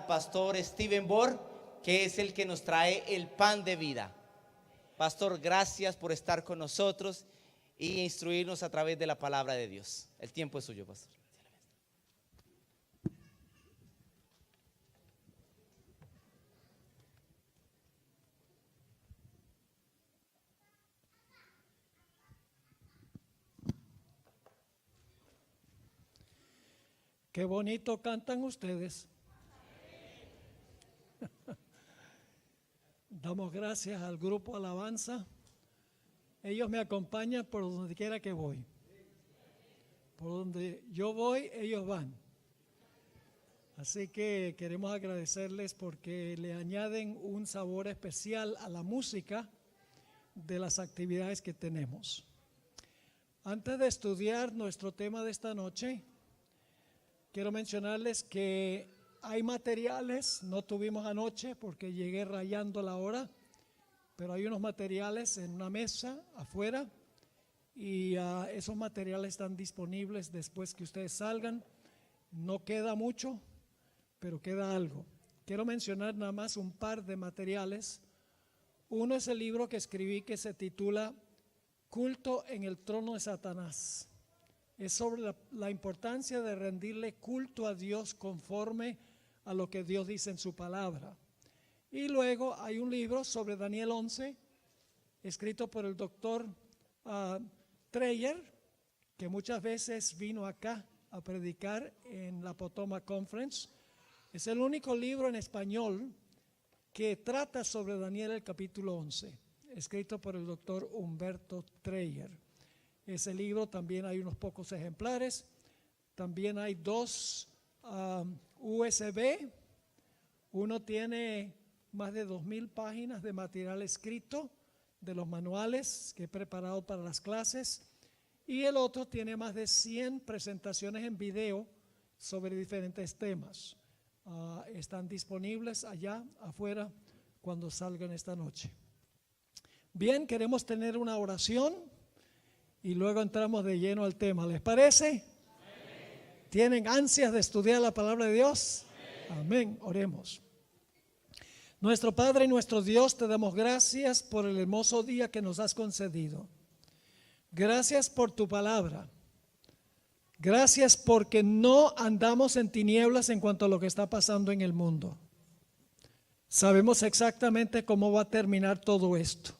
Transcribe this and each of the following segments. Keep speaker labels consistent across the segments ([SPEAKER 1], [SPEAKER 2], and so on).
[SPEAKER 1] al pastor Steven Borg, que es el que nos trae el pan de vida. Pastor, gracias por estar con nosotros y instruirnos a través de la palabra de Dios. El tiempo es suyo, pastor.
[SPEAKER 2] Qué bonito cantan ustedes. Damos gracias al grupo Alabanza. Ellos me acompañan por donde quiera que voy. Por donde yo voy, ellos van. Así que queremos agradecerles porque le añaden un sabor especial a la música de las actividades que tenemos. Antes de estudiar nuestro tema de esta noche, quiero mencionarles que hay materiales, no tuvimos anoche porque llegué rayando la hora, pero hay unos materiales en una mesa afuera y esos materiales están disponibles después que ustedes salgan. No queda mucho, pero queda algo. Quiero mencionar nada más un par de materiales. Uno es el libro que escribí que se titula Culto en el trono de Satanás. Es sobre la importancia de rendirle culto a Dios conforme a lo que Dios dice en su palabra. Y luego hay un libro sobre Daniel 11, escrito por el doctor Treyer, que muchas veces vino acá a predicar en la Potomac Conference. Es el único libro en español que trata sobre Daniel el capítulo 11, escrito por el doctor Humberto Treyer. Ese libro también hay unos pocos ejemplares. También hay dos USB. Uno tiene más de 2,000 páginas de material escrito de los manuales que he preparado para las clases. Y el otro tiene más de 100 presentaciones en video sobre diferentes temas. Están disponibles allá afuera cuando salgan esta noche. Bien, queremos tener una oración y luego entramos de lleno al tema. ¿Les parece? Amén. ¿Tienen ansias de estudiar la palabra de Dios? Amén. Amén. Oremos. Nuestro Padre y nuestro Dios, te damos gracias por el hermoso día que nos has concedido. Gracias por tu palabra. Gracias porque no andamos en tinieblas en cuanto a lo que está pasando en el mundo. Sabemos exactamente cómo va a terminar todo esto.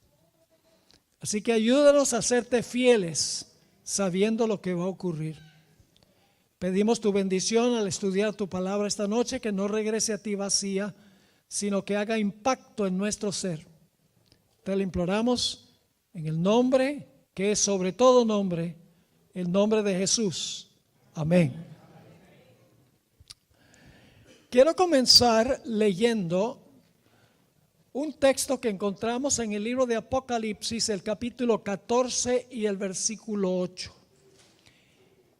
[SPEAKER 2] Así que ayúdanos a serte fieles, sabiendo lo que va a ocurrir. Pedimos tu bendición al estudiar tu palabra esta noche, que no regrese a ti vacía, sino que haga impacto en nuestro ser. Te lo imploramos en el nombre que es sobre todo nombre, el nombre de Jesús. Amén. Quiero comenzar leyendo un texto que encontramos en el libro de Apocalipsis, el capítulo 14 y el versículo 8.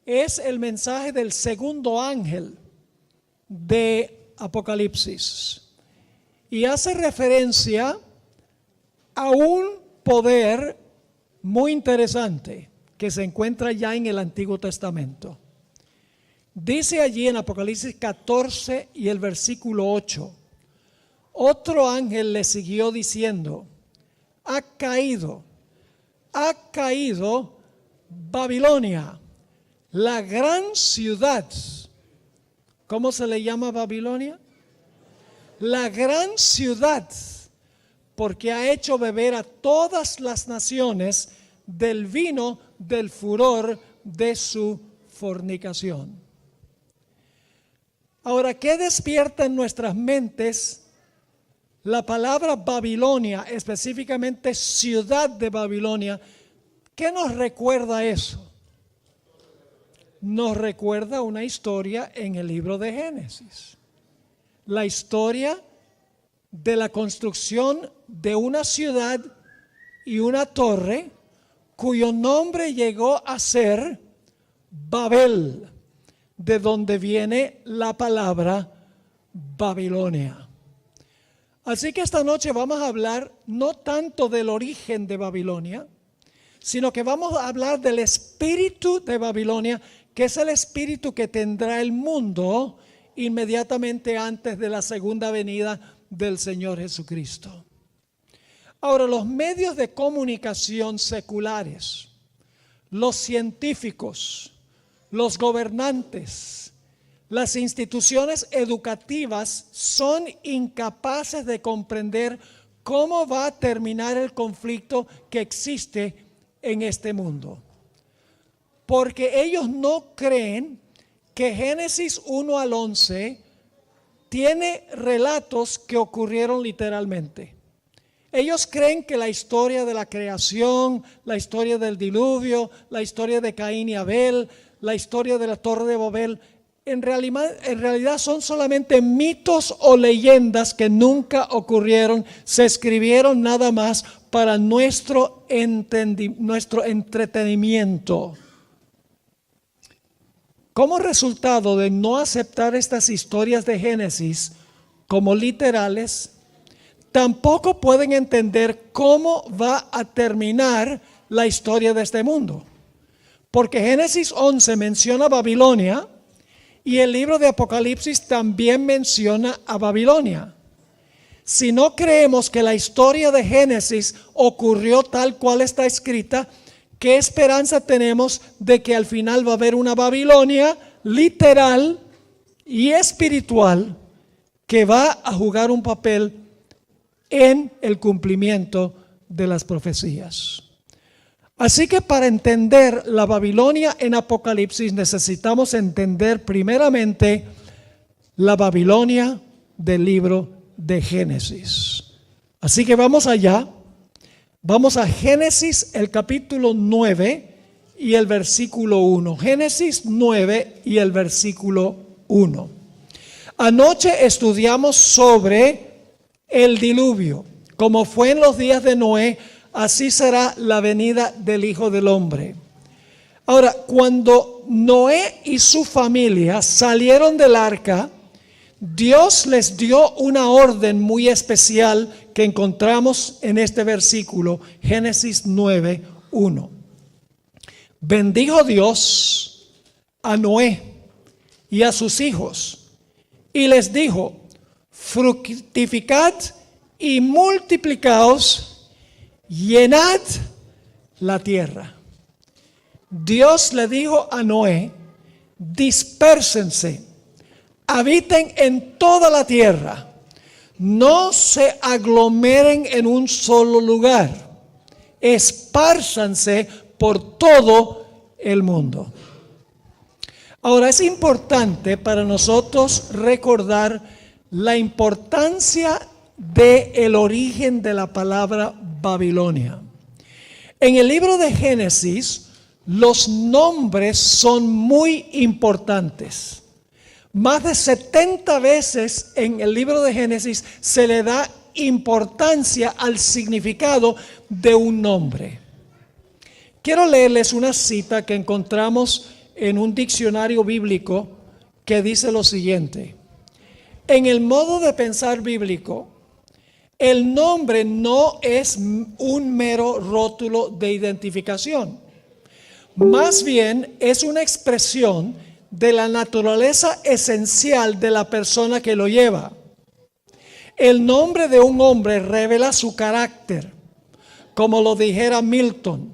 [SPEAKER 2] Es el mensaje del segundo ángel de Apocalipsis y hace referencia a un poder muy interesante que se encuentra ya en el Antiguo Testamento. Dice allí en Apocalipsis 14 y el versículo 8: otro ángel le siguió diciendo: ha caído Babilonia, la gran ciudad. ¿Cómo se le llama Babilonia? La gran ciudad, porque ha hecho beber a todas las naciones del vino del furor de su fornicación. Ahora, ¿qué despierta en nuestras mentes la palabra Babilonia, específicamente ciudad de Babilonia? ¿Qué nos recuerda eso? Nos recuerda una historia en el libro de Génesis. La historia de la construcción de una ciudad y una torre cuyo nombre llegó a ser Babel, de donde viene la palabra Babilonia. Así que esta noche vamos a hablar no tanto del origen de Babilonia, sino que vamos a hablar del espíritu de Babilonia, que es el espíritu que tendrá el mundo inmediatamente antes de la segunda venida del Señor Jesucristo. Ahora, los medios de comunicación seculares, los científicos, los gobernantes, las instituciones educativas son incapaces de comprender cómo va a terminar el conflicto que existe en este mundo. Porque ellos no creen que Génesis 1 al 11 tiene relatos que ocurrieron literalmente. Ellos creen que la historia de la creación, la historia del diluvio, la historia de Caín y Abel, la historia de la Torre de Babel, en realidad son solamente mitos o leyendas que nunca ocurrieron, se escribieron nada más para nuestro entretenimiento. Como resultado de no aceptar estas historias de Génesis como literales, tampoco pueden entender cómo va a terminar la historia de este mundo. Porque Génesis 11 menciona Babilonia y el libro de Apocalipsis también menciona a Babilonia. Si no creemos que la historia de Génesis ocurrió tal cual está escrita, ¿qué esperanza tenemos de que al final va a haber una Babilonia literal y espiritual que va a jugar un papel en el cumplimiento de las profecías? Así que para entender la Babilonia en Apocalipsis necesitamos entender primeramente la Babilonia del libro de Génesis. Así que vamos allá. Vamos a Génesis, el capítulo 9 y el versículo 1. Génesis 9 y el versículo 1. Anoche estudiamos sobre el diluvio. Como fue en los días de Noé, así será la venida del Hijo del Hombre. Ahora, cuando Noé y su familia salieron del arca, Dios les dio una orden muy especial que encontramos en este versículo, Génesis 9, 1. Bendijo Dios a Noé y a sus hijos y les dijo: fructificad y multiplicaos, llenad la tierra. Dios le dijo a Noé: dispérsense, habiten en toda la tierra, no se aglomeren en un solo lugar, espárzanse por todo el mundo. Ahora, es importante para nosotros recordar la importancia del origen de la palabra Babilonia. En el libro de Génesis, los nombres son muy importantes. Más de 70 veces en el libro de Génesis se le da importancia al significado de un nombre. Quiero leerles una cita que encontramos en un diccionario bíblico que dice lo siguiente: en el modo de pensar bíblico, el nombre no es un mero rótulo de identificación. Más bien es una expresión de la naturaleza esencial de la persona que lo lleva. El nombre de un hombre revela su carácter. Como lo dijera Milton,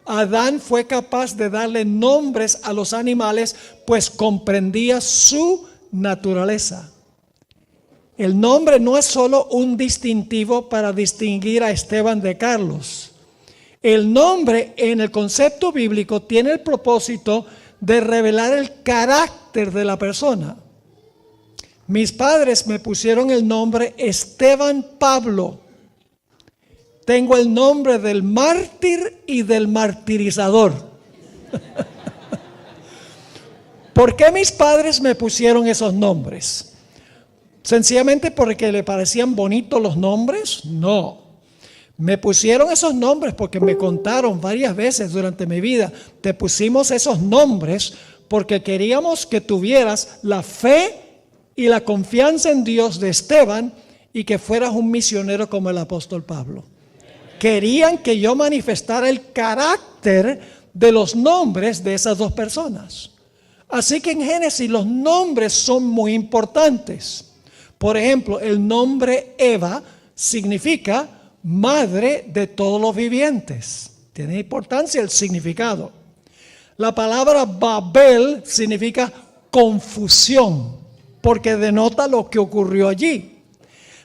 [SPEAKER 2] Adán fue capaz de darle nombres a los animales, pues comprendía su naturaleza. El nombre no es solo un distintivo para distinguir a Esteban de Carlos. El nombre en el concepto bíblico tiene el propósito de revelar el carácter de la persona. Mis padres me pusieron el nombre Esteban Pablo. Tengo el nombre del mártir y del martirizador. ¿Por qué mis padres me pusieron esos nombres? ¿Sencillamente porque le parecían bonitos los nombres? No. Me pusieron esos nombres porque me contaron varias veces durante mi vida: te pusimos esos nombres porque queríamos que tuvieras la fe y la confianza en Dios de Esteban y que fueras un misionero como el apóstol Pablo. Querían que yo manifestara el carácter de los nombres de esas dos personas. Así que en Génesis los nombres son muy importantes. Por ejemplo, el nombre Eva significa madre de todos los vivientes. Tiene importancia el significado. La palabra Babel significa confusión, porque denota lo que ocurrió allí.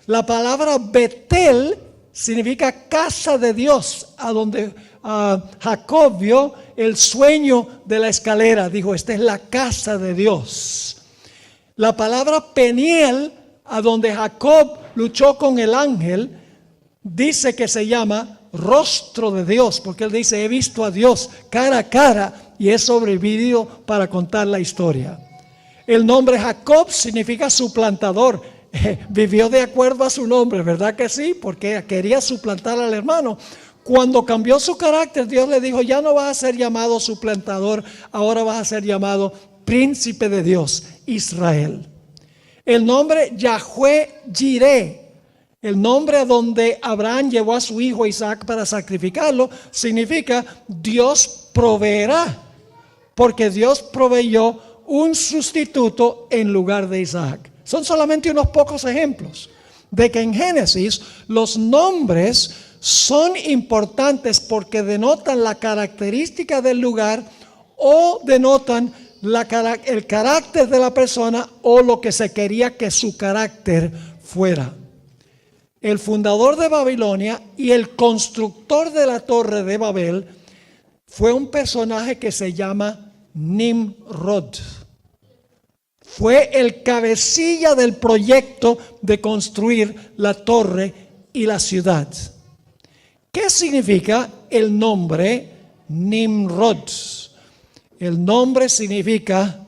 [SPEAKER 2] La palabra Betel significa casa de Dios, a donde Jacob vio el sueño de la escalera. Dijo, esta es la casa de Dios. La palabra Peniel, a donde Jacob luchó con el ángel, dice que se llama rostro de Dios, porque él dice, he visto a Dios cara a cara y he sobrevivido para contar la historia. El nombre Jacob significa suplantador. Vivió de acuerdo a su nombre, ¿verdad que sí? Porque quería suplantar al hermano. Cuando cambió su carácter, Dios le dijo, ya no vas a ser llamado suplantador, ahora vas a ser llamado príncipe de Dios, Israel. El nombre Yahweh Jireh, el nombre a donde Abraham llevó a su hijo Isaac para sacrificarlo, significa Dios proveerá, porque Dios proveyó un sustituto en lugar de Isaac. Son solamente unos pocos ejemplos de que en Génesis los nombres son importantes porque denotan la característica del lugar o denotan el carácter de la persona o lo que se quería que su carácter fuera. El fundador de Babilonia y el constructor de la torre de Babel fue un personaje que se llama Nimrod. Fue el cabecilla del proyecto de construir la torre y la ciudad. ¿Qué significa el nombre Nimrod? El nombre significa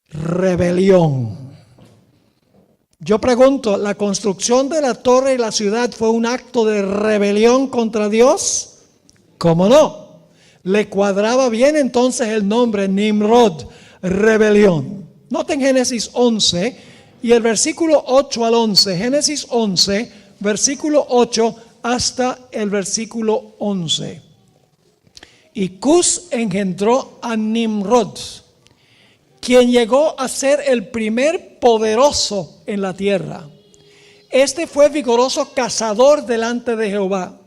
[SPEAKER 2] rebelión. Yo pregunto, ¿la construcción de la torre y la ciudad fue un acto de rebelión contra Dios? ¿Cómo no? Le cuadraba bien entonces el nombre Nimrod, rebelión. Noten Génesis 11 y el versículo 8 al 11. Génesis 11, versículo 8 hasta el versículo 11. Y Cus engendró a Nimrod, quien llegó a ser el primer poderoso en la tierra. Este fue vigoroso cazador delante de Jehová,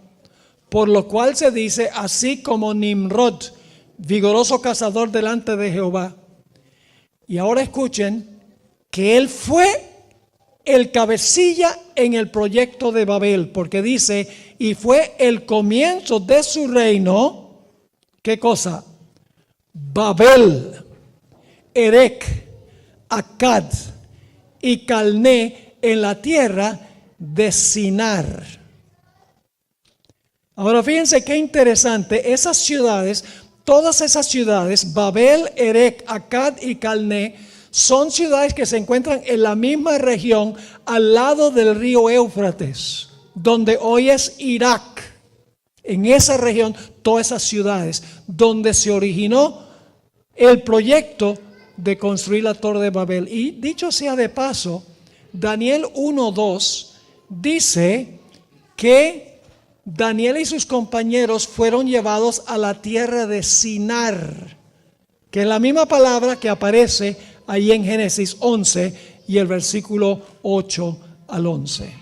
[SPEAKER 2] por lo cual se dice así como Nimrod, vigoroso cazador delante de Jehová. Y ahora escuchen que él fue el cabecilla en el proyecto de Babel, porque dice, y fue el comienzo de su reino, ¿qué cosa? Babel, Erec, Akkad y Calné en la tierra de Sinar. Ahora fíjense qué interesante, esas ciudades, todas esas ciudades, Babel, Erec, Akkad y Calné, son ciudades que se encuentran en la misma región al lado del río Éufrates, donde hoy es Irak. En esa región, todas esas ciudades, donde se originó el proyecto de construir la Torre de Babel. Y dicho sea de paso, Daniel 1:2 dice que Daniel y sus compañeros fueron llevados a la tierra de Sinar, que es la misma palabra que aparece ahí en Génesis 11 y el versículo 8 al 11.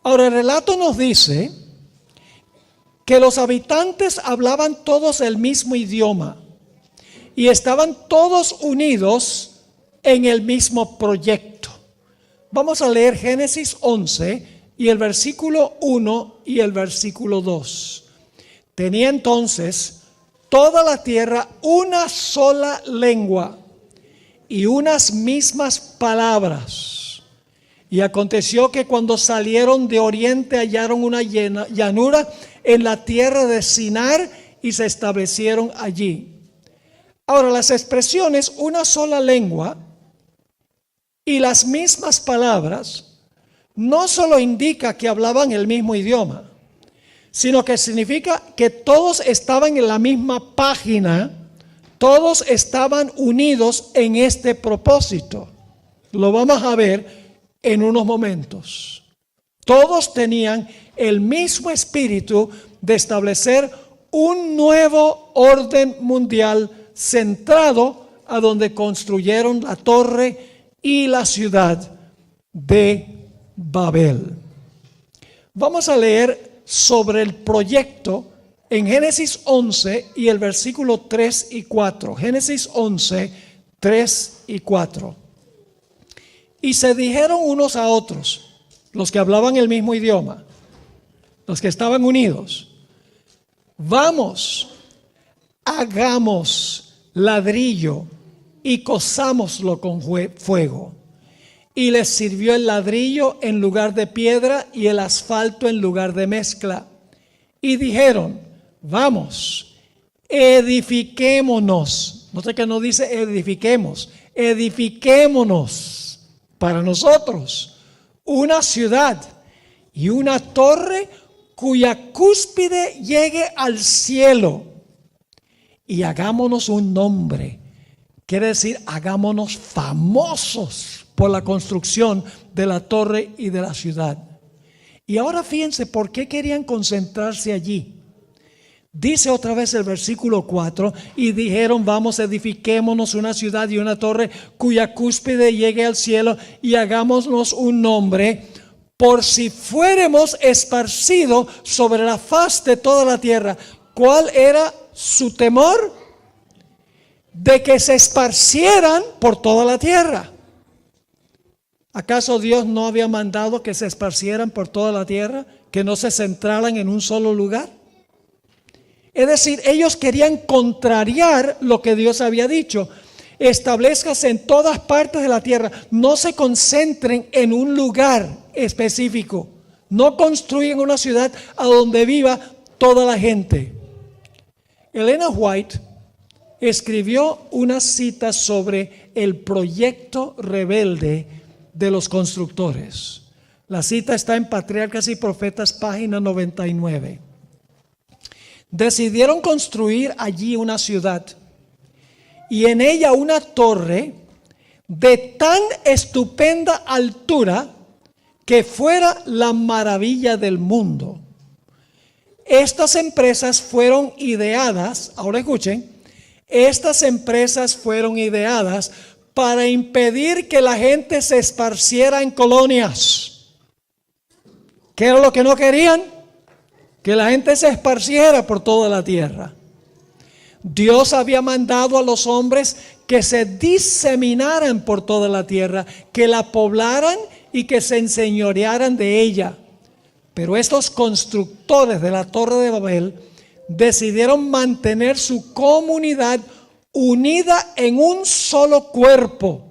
[SPEAKER 2] Ahora el relato nos dice que los habitantes hablaban todos el mismo idioma y estaban todos unidos en el mismo proyecto. Vamos a leer Génesis 11 y el versículo 1 y el versículo 2. Tenía entonces toda la tierra una sola lengua y unas mismas palabras. Y aconteció que cuando salieron de oriente hallaron una llanura en la tierra de Sinar y se establecieron allí. Ahora las expresiones una sola lengua y las mismas palabras no solo indica que hablaban el mismo idioma, sino que significa que todos estaban en la misma página, todos estaban unidos en este propósito. Lo vamos a ver en unos momentos. Todos tenían el mismo espíritu de establecer un nuevo orden mundial centrado a donde construyeron la torre y la ciudad de Babel. Vamos a leer sobre el proyecto en Génesis 11 y el versículo 3 y 4. Génesis 11, 3 y 4. Y se dijeron unos a otros, los que hablaban el mismo idioma, los que estaban unidos: vamos, hagamos ladrillo y cozámoslo con fuego. Y les sirvió el ladrillo en lugar de piedra y el asfalto en lugar de mezcla. Y dijeron: vamos, edifiquémonos. Nota que no dice edifiquemos, edifiquémonos para nosotros una ciudad y una torre cuya cúspide llegue al cielo, y hagámonos un nombre. Quiere decir, hagámonos famosos por la construcción de la torre y de la ciudad. Y ahora fíjense por qué querían concentrarse allí. Dice otra vez el versículo 4: y dijeron: vamos, edifiquémonos una ciudad y una torre cuya cúspide llegue al cielo, y hagámonos un nombre, por si fuéramos esparcidos sobre la faz de toda la tierra. ¿Cuál era su temor? De que se esparcieran por toda la tierra. ¿Acaso Dios no había mandado que se esparcieran por toda la tierra? ¿Que no se centraran en un solo lugar? Es decir, ellos querían contrariar lo que Dios había dicho. Establezcase en todas partes de la tierra. No se concentren en un lugar específico. No construyan una ciudad a donde viva toda la gente. Elena White escribió una cita sobre el proyecto rebelde de los constructores. La cita está en Patriarcas y Profetas, página 99. Decidieron construir allí una ciudad y en ella una torre de tan estupenda altura que fuera la maravilla del mundo. Estas empresas fueron ideadas, ahora escuchen, estas empresas fueron ideadas para impedir que la gente se esparciera en colonias. ¿Qué era lo que no querían? Que la gente se esparciera por toda la tierra. Dios había mandado a los hombres que se diseminaran por toda la tierra, que la poblaran y que se enseñorearan de ella. Pero estos constructores de la Torre de Babel decidieron mantener su comunidad unida en un solo cuerpo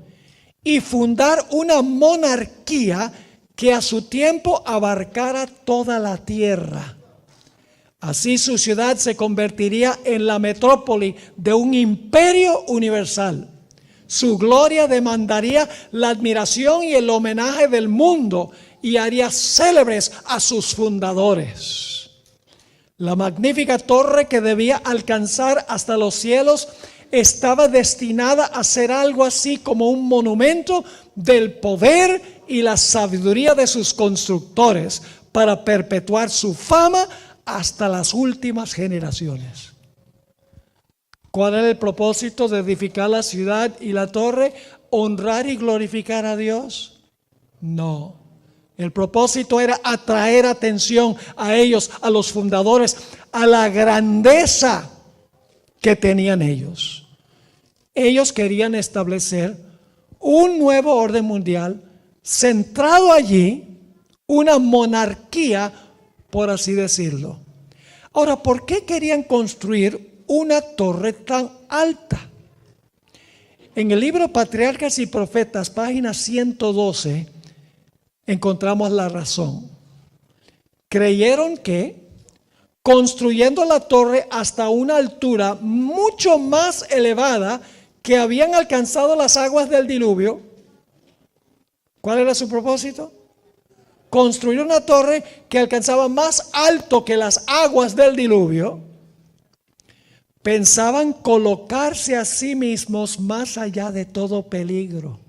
[SPEAKER 2] y fundar una monarquía que a su tiempo abarcara toda la tierra. Así su ciudad se convertiría en la metrópoli de un imperio universal. Su gloria demandaría la admiración y el homenaje del mundo y haría célebres a sus fundadores. La magnífica torre, que debía alcanzar hasta los cielos, estaba destinada a ser algo así como un monumento del poder y la sabiduría de sus constructores para perpetuar su fama hasta las últimas generaciones. ¿Cuál era el propósito de edificar la ciudad y la torre? ¿Honrar y glorificar a Dios? No. El propósito era atraer atención a ellos, a los fundadores, a la grandeza que tenían ellos. Ellos querían establecer un nuevo orden mundial centrado allí, una monarquía, por así decirlo. Ahora, ¿por qué querían construir una torre tan alta? En el libro Patriarcas y Profetas, página 112, encontramos la razón. Creyeron que construyendo la torre hasta una altura mucho más elevada que habían alcanzado las aguas del diluvio. ¿Cuál era su propósito? Construir una torre que alcanzaba más alto que las aguas del diluvio. Pensaban colocarse a sí mismos más allá de todo peligro.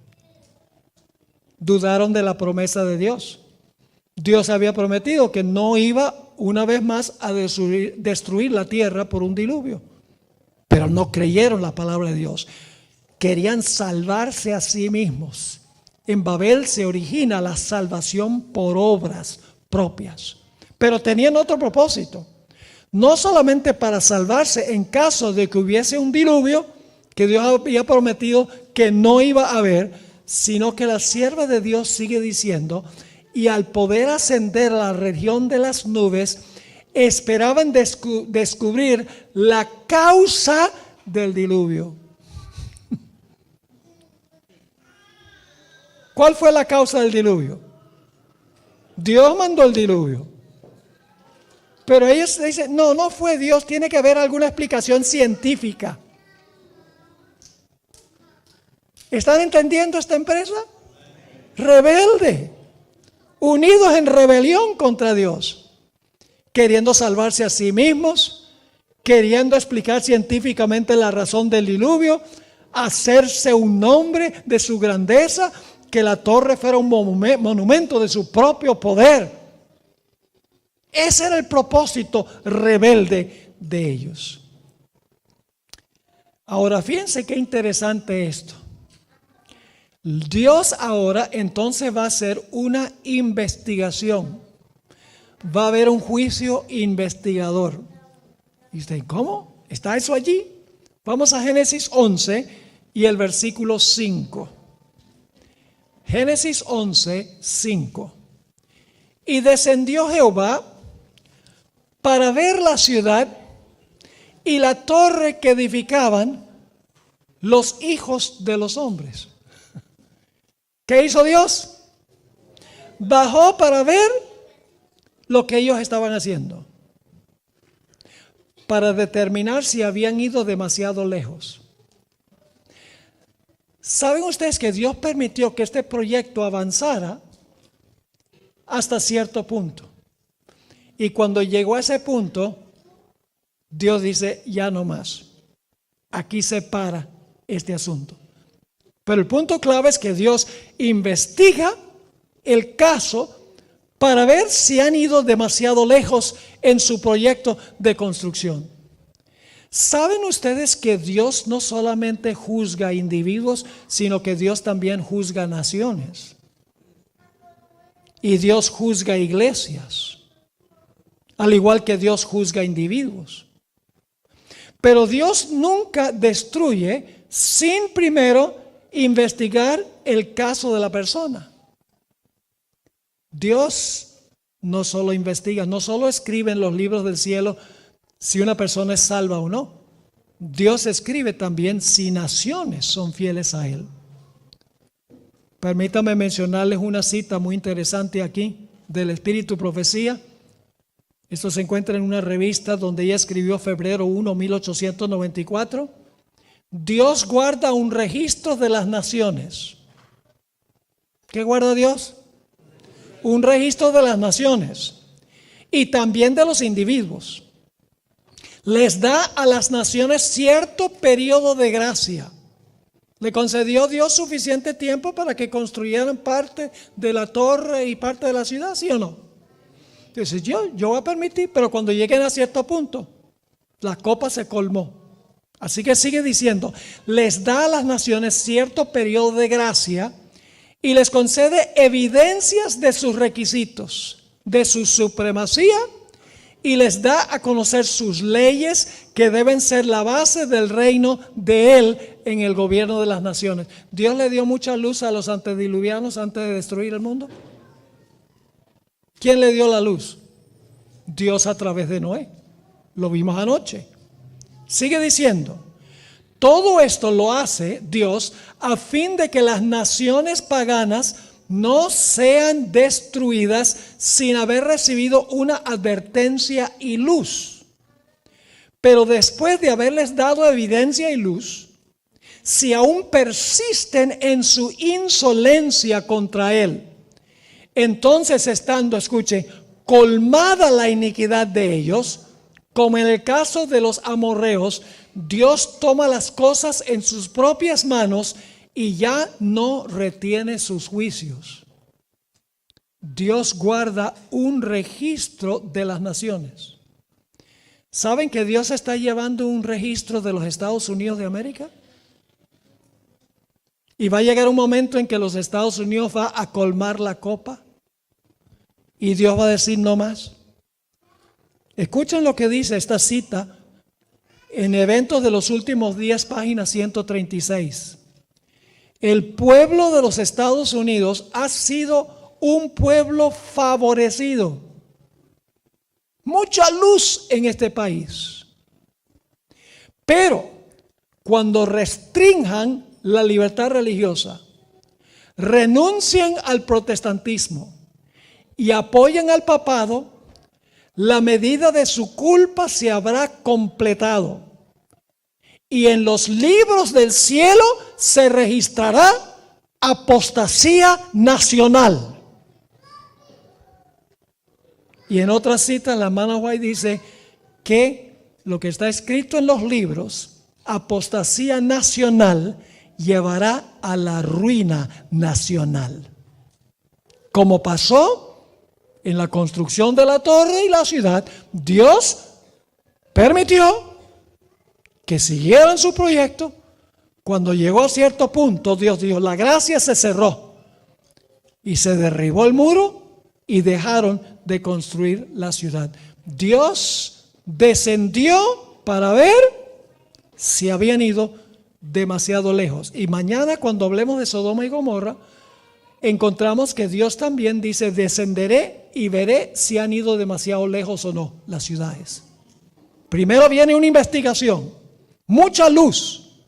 [SPEAKER 2] Dudaron de la promesa de Dios. Dios había prometido que no iba una vez más a destruir la tierra por un diluvio. Pero no creyeron la palabra de Dios. querían salvarse a sí mismos. En Babel se origina la salvación por obras propias, pero tenían otro propósito. No solamente para salvarse en caso de que hubiese un diluvio, que Dios había prometido que no iba a haber, sino que la sierva de Dios sigue diciendo, y al poder ascender a la región de las nubes, esperaban descubrir la causa del diluvio. ¿Cuál fue la causa del diluvio? Dios mandó el diluvio. Pero ellos dicen, no fue Dios, tiene que haber alguna explicación científica. ¿Están entendiendo esta empresa? Rebelde, unidos en rebelión contra Dios, queriendo salvarse a sí mismos, queriendo explicar científicamente la razón del diluvio, hacerse un nombre de su grandeza, que la torre fuera un monumento de su propio poder. Ese era el propósito rebelde de ellos. Ahora, fíjense qué interesante esto. Dios ahora entonces va a hacer una investigación. Va a haber un juicio investigador. ¿Y usted cómo? ¿Está eso allí? Vamos a Génesis 11 y el versículo 5. Génesis 11, 5. Y descendió Jehová para ver la ciudad y la torre que edificaban los hijos de los hombres. ¿Qué hizo Dios? Bajó para ver lo que ellos estaban haciendo, para determinar si habían ido demasiado lejos. ¿Saben ustedes que Dios permitió que este proyecto avanzara hasta cierto punto? Y cuando llegó a ese punto, Dios dice, ya no más. Aquí se para este asunto. Pero el punto clave es que Dios investiga el caso para ver si han ido demasiado lejos en su proyecto de construcción. ¿Saben ustedes que Dios no solamente juzga individuos, sino que Dios también juzga naciones? Y Dios juzga iglesias, al igual que Dios juzga individuos. Pero Dios nunca destruye sin primero investigar el caso de la persona. Dios no solo investiga, no solo escribe en los libros del cielo si una persona es salva o no. Dios escribe también si naciones son fieles a Él. Permítame mencionarles una cita muy interesante aquí del Espíritu Profecía. Esto se encuentra en una revista donde ella escribió febrero 1, 1894. Dios guarda un registro de las naciones. ¿Qué guarda Dios? Un registro de las naciones y también de los individuos. Les da a las naciones cierto periodo de gracia. Le concedió Dios suficiente tiempo para que construyeran parte de la torre y parte de la ciudad, ¿sí o no? Entonces yo voy a permitir, pero cuando lleguen a cierto punto, la copa se colmó. Así que sigue diciendo, les da a las naciones cierto periodo de gracia y les concede evidencias de sus requisitos, de su supremacía, y les da a conocer sus leyes que deben ser la base del reino de Él en el gobierno de las naciones. ¿Dios le dio mucha luz a los antediluvianos antes de destruir el mundo? ¿Quién le dio la luz? Dios a través de Noé. Lo vimos anoche. Sigue diciendo, todo esto lo hace Dios a fin de que las naciones paganas no sean destruidas sin haber recibido una advertencia y luz. Pero después de haberles dado evidencia y luz, si aún persisten en su insolencia contra Él, entonces estando, escuche, colmada la iniquidad de ellos, como en el caso de los amorreos, Dios toma las cosas en sus propias manos y ya no retiene sus juicios. Dios guarda un registro de las naciones. ¿Saben que Dios está llevando un registro de los Estados Unidos de América? Y va a llegar un momento en que los Estados Unidos va a colmar la copa y Dios va a decir no más. Escuchen lo que dice esta cita en Eventos de los Últimos Días, página 136. El pueblo de los Estados Unidos ha sido un pueblo favorecido. Mucha luz en este país. Pero cuando restrinjan la libertad religiosa, renuncien al protestantismo y apoyen al papado, la medida de su culpa se habrá completado. Y en los libros del cielo se registrará apostasía nacional. Y en otra cita, la hermana White dice que lo que está escrito en los libros, apostasía nacional, llevará a la ruina nacional. Como pasó en la construcción de la torre y la ciudad, Dios permitió que siguieran su proyecto. Cuando llegó a cierto punto, Dios dijo, la gracia se cerró y se derribó el muro y dejaron de construir la ciudad. Dios descendió para ver si habían ido demasiado lejos. Y mañana, cuando hablemos de Sodoma y Gomorra, encontramos que Dios también dice, descenderé y veré si han ido demasiado lejos o no las ciudades. Primero viene una investigación, mucha luz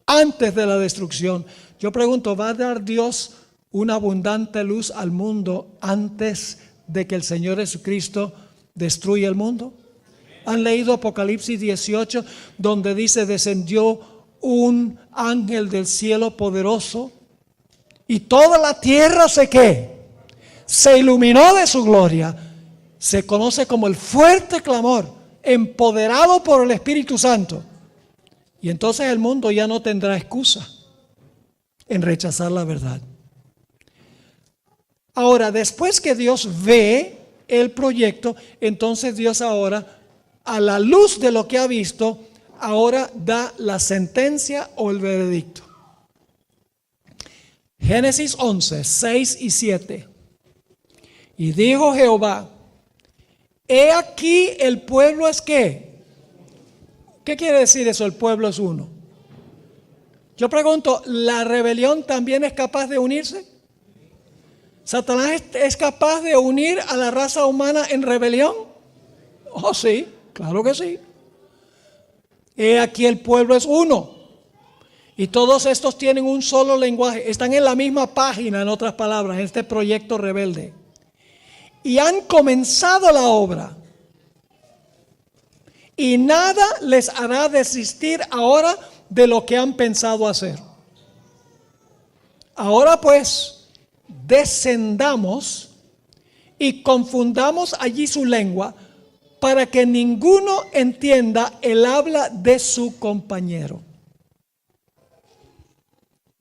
[SPEAKER 2] antes de la destrucción. Yo pregunto, ¿va a dar Dios una abundante luz al mundo antes de que el Señor Jesucristo destruya el mundo? ¿Han leído Apocalipsis 18, donde dice, descendió un ángel del cielo poderoso y toda la tierra se iluminó de su gloria? Se conoce como el fuerte clamor, empoderado por el Espíritu Santo. Y entonces el mundo ya no tendrá excusa en rechazar la verdad. Ahora, después que Dios ve el proyecto, entonces Dios ahora, a la luz de lo que ha visto, ahora da la sentencia o el veredicto. Génesis 11, 6 y 7. Y dijo Jehová, he aquí el pueblo es ¿qué? ¿Qué quiere decir eso? El pueblo es uno. Yo pregunto, ¿la rebelión también es capaz de unirse? ¿Satanás es capaz de unir a la raza humana en rebelión? Oh, sí, claro que sí. He aquí el pueblo es uno. Y todos estos tienen un solo lenguaje. Están en la misma página, en otras palabras, en este proyecto rebelde. Y han comenzado la obra. Y nada les hará desistir ahora de lo que han pensado hacer. Ahora pues, descendamos y confundamos allí su lengua para que ninguno entienda el habla de su compañero.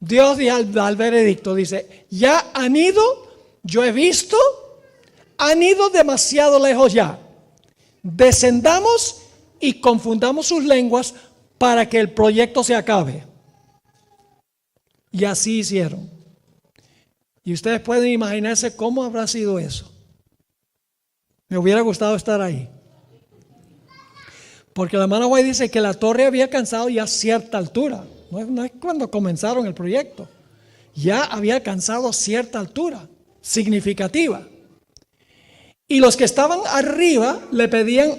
[SPEAKER 2] Dios al veredicto dice, ya han ido, yo he visto, han ido demasiado lejos ya. Descendamos y confundamos sus lenguas para que el proyecto se acabe. Y así hicieron. Y ustedes pueden imaginarse cómo habrá sido eso. Me hubiera gustado estar ahí. Porque la hermana White dice que la torre había alcanzado ya cierta altura. No es cuando comenzaron el proyecto. Ya había alcanzado cierta altura significativa. Y los que estaban arriba le pedían,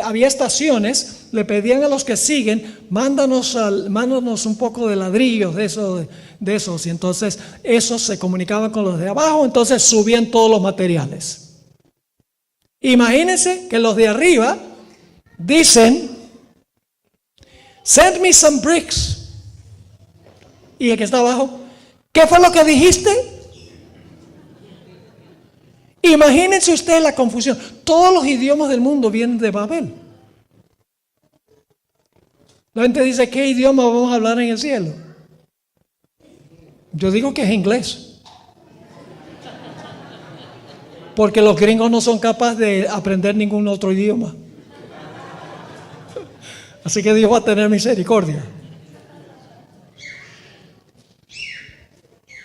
[SPEAKER 2] había estaciones, le pedían a los que siguen, mándanos un poco de ladrillos de esos. Y entonces esos se comunicaban con los de abajo, entonces subían todos los materiales. Imagínense que los de arriba dicen, send me some bricks. Y el que está abajo, ¿qué fue lo que dijiste? Imagínense ustedes la confusión. Todos los idiomas del mundo vienen de Babel. La gente dice, ¿qué idioma vamos a hablar en el cielo? Yo digo que es inglés. Porque los gringos no son capaces de aprender ningún otro idioma. Así que Dios va a tener misericordia.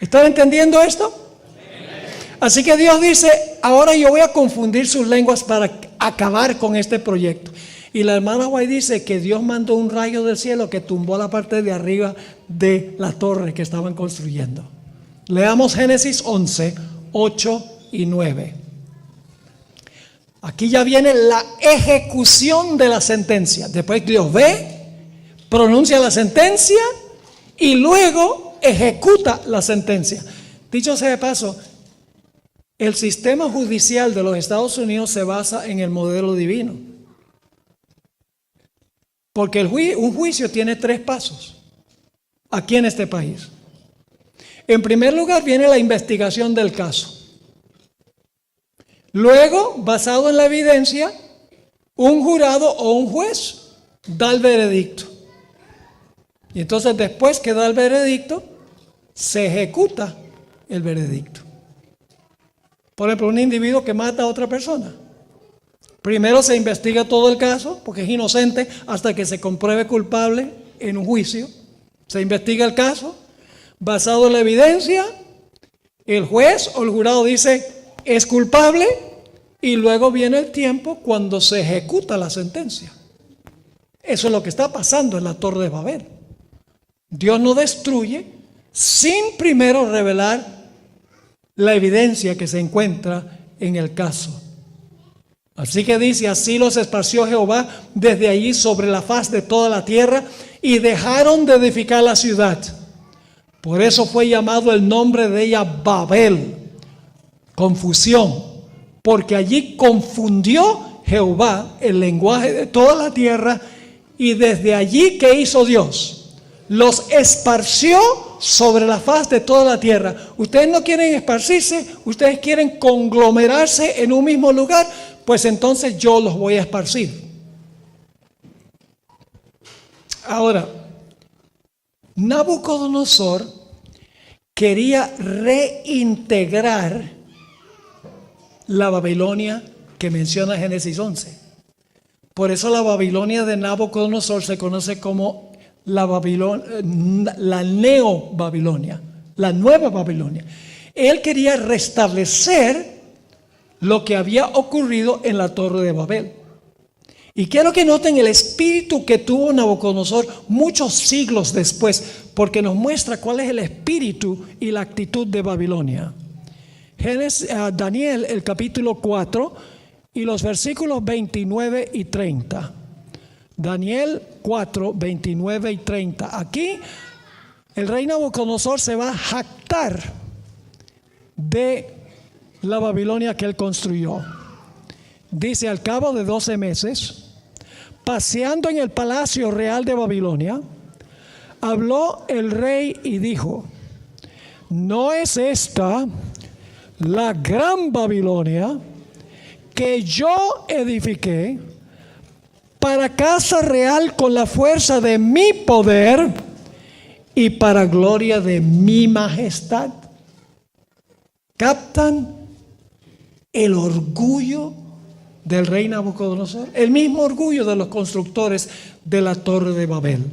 [SPEAKER 2] ¿Están entendiendo esto? Así que Dios dice, ahora yo voy a confundir sus lenguas para acabar con este proyecto. Y la hermana White dice que Dios mandó un rayo del cielo que tumbó la parte de arriba de la torre que estaban construyendo. Leamos Génesis 11, 8 y 9. Aquí ya viene la ejecución de la sentencia. Después Dios ve, pronuncia la sentencia y luego ejecuta la sentencia. Dicho sea de paso, el sistema judicial de los Estados Unidos se basa en el modelo divino. Porque un juicio tiene 3 pasos aquí en este país. En primer lugar viene la investigación del caso. Luego, basado en la evidencia, un jurado o un juez da el veredicto. Y entonces después que da el veredicto, se ejecuta el veredicto. Por ejemplo, un individuo que mata a otra persona. Primero se investiga todo el caso, porque es inocente hasta que se compruebe culpable en un juicio. Se investiga el caso, basado en la evidencia, el juez o el jurado dice es culpable y luego viene el tiempo cuando se ejecuta la sentencia. Eso es lo que está pasando en la Torre de Babel. Dios no destruye sin primero revelar la evidencia que se encuentra en el caso. Así que dice, así los esparció Jehová desde allí sobre la faz de toda la tierra y dejaron de edificar la ciudad. Por eso fue llamado el nombre de ella Babel, confusión, porque allí confundió Jehová el lenguaje de toda la tierra y desde allí, ¿qué hizo Dios? Los esparció sobre la faz de toda la tierra. Ustedes no quieren esparcirse, ustedes quieren conglomerarse en un mismo lugar, pues entonces yo los voy a esparcir. Ahora, Nabucodonosor quería reintegrar la Babilonia que menciona Génesis 11. Por eso la Babilonia de Nabucodonosor se conoce como la Neo-Babilonia, la nueva Babilonia. Él quería restablecer lo que había ocurrido en la Torre de Babel. Y quiero que noten el espíritu que tuvo Nabucodonosor muchos siglos después, porque nos muestra cuál es el espíritu y la actitud de Babilonia. Daniel, el capítulo 4 y los versículos 29 y 30. Daniel 4, 29 y 30. Aquí el rey Nabucodonosor se va a jactar de la Babilonia que él construyó. Dice, al cabo de 12 meses, paseando en el palacio real de Babilonia, habló el rey y dijo, ¿no es esta la gran Babilonia que yo edifiqué para casa real con la fuerza de mi poder y para gloria de mi majestad? ¿Captan el orgullo del rey Nabucodonosor? El mismo orgullo de los constructores de la Torre de Babel.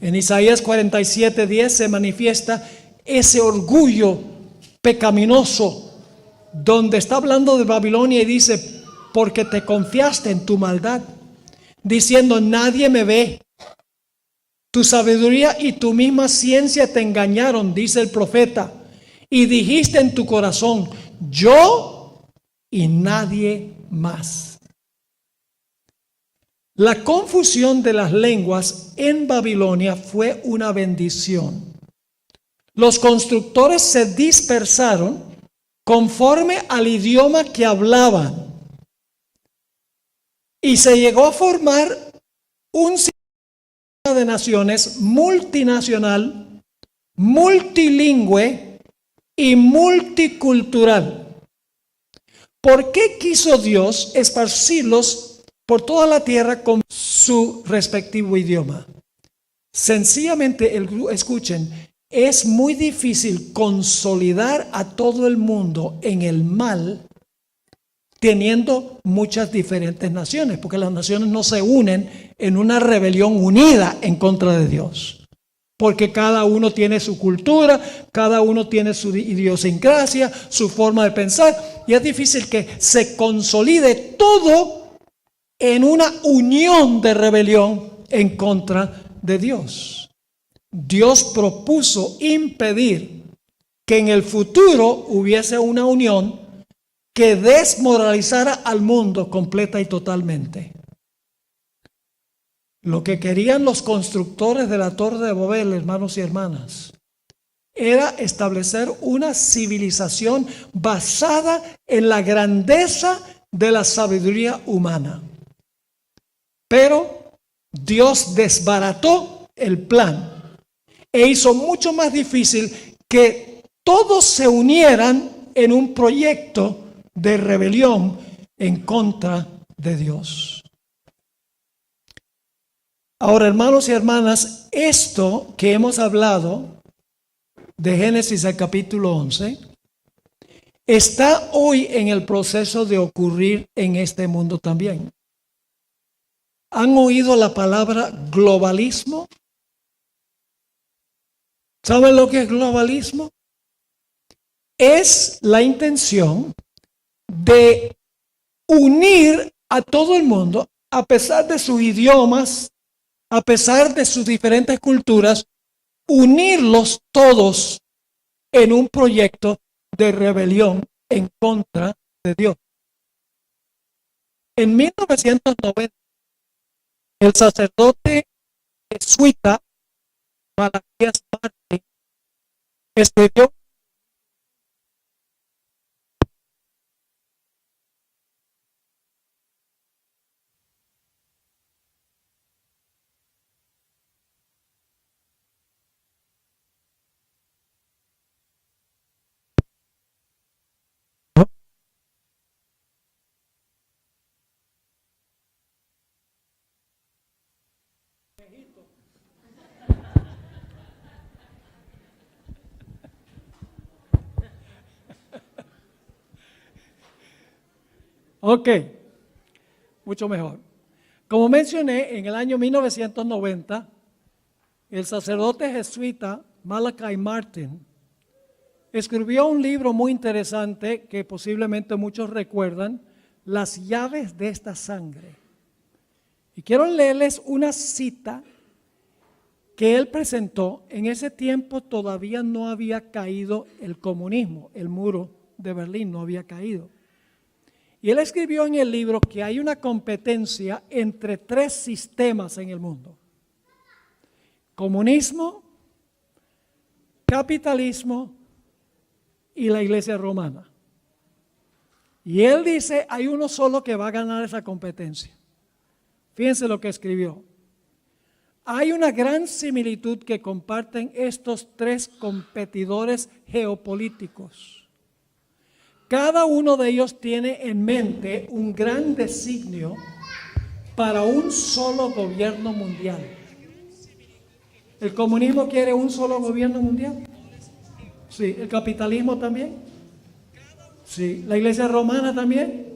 [SPEAKER 2] En Isaías 47:10 se manifiesta ese orgullo pecaminoso, donde está hablando de Babilonia y dice, porque te confiaste en tu maldad, diciendo, nadie me ve. Tu sabiduría y tu misma ciencia te engañaron, dice el profeta, y dijiste en tu corazón, yo y nadie más. La confusión de las lenguas en Babilonia fue una bendición. Los constructores se dispersaron conforme al idioma que hablaban y se llegó a formar un sistema de naciones multinacional, multilingüe y multicultural. ¿Por qué quiso Dios esparcirlos por toda la tierra con su respectivo idioma? Sencillamente, escuchen, es muy difícil consolidar a todo el mundo en el mal teniendo muchas diferentes naciones, porque las naciones no se unen en una rebelión unida en contra de Dios. porque cada uno tiene su cultura, cada uno tiene su idiosincrasia, su forma de pensar, y es difícil que se consolide todo en una unión de rebelión en contra de Dios. Dios propuso impedir que en el futuro hubiese una unión que desmoralizara al mundo completa y totalmente. Lo que querían los constructores de la Torre de Babel, hermanos y hermanas, era establecer una civilización basada en la grandeza de la sabiduría humana. Pero Dios desbarató el plan e hizo mucho más difícil que todos se unieran en un proyecto de rebelión en contra de Dios. Ahora, hermanos y hermanas, esto que hemos hablado de Génesis al capítulo 11 está hoy en el proceso de ocurrir en este mundo también. ¿Han oído la palabra globalismo? ¿Saben lo que es globalismo? Es la intención de unir a todo el mundo, a pesar de sus idiomas, a pesar de sus diferentes culturas, unirlos todos en un proyecto de rebelión en contra de Dios. En 1990, el sacerdote jesuita Malaquías Martín escribió Ok, mucho mejor. Como mencioné, en el año 1990, el sacerdote jesuita Malachi Martin escribió un libro muy interesante que posiblemente muchos recuerdan, Las llaves de esta sangre. Y quiero leerles una cita que él presentó. En ese tiempo todavía no había caído el comunismo, el muro de Berlín no había caído. Y él escribió en el libro que hay una competencia entre tres sistemas en el mundo: comunismo, capitalismo y la iglesia romana. Y él dice, hay uno solo que va a ganar esa competencia. Fíjense lo que escribió. Hay una gran similitud que comparten estos tres competidores geopolíticos. Cada uno de ellos tiene en mente un gran designio para un solo gobierno mundial. ¿El comunismo quiere un solo gobierno mundial? Sí. ¿El capitalismo también? Sí. ¿La iglesia romana también?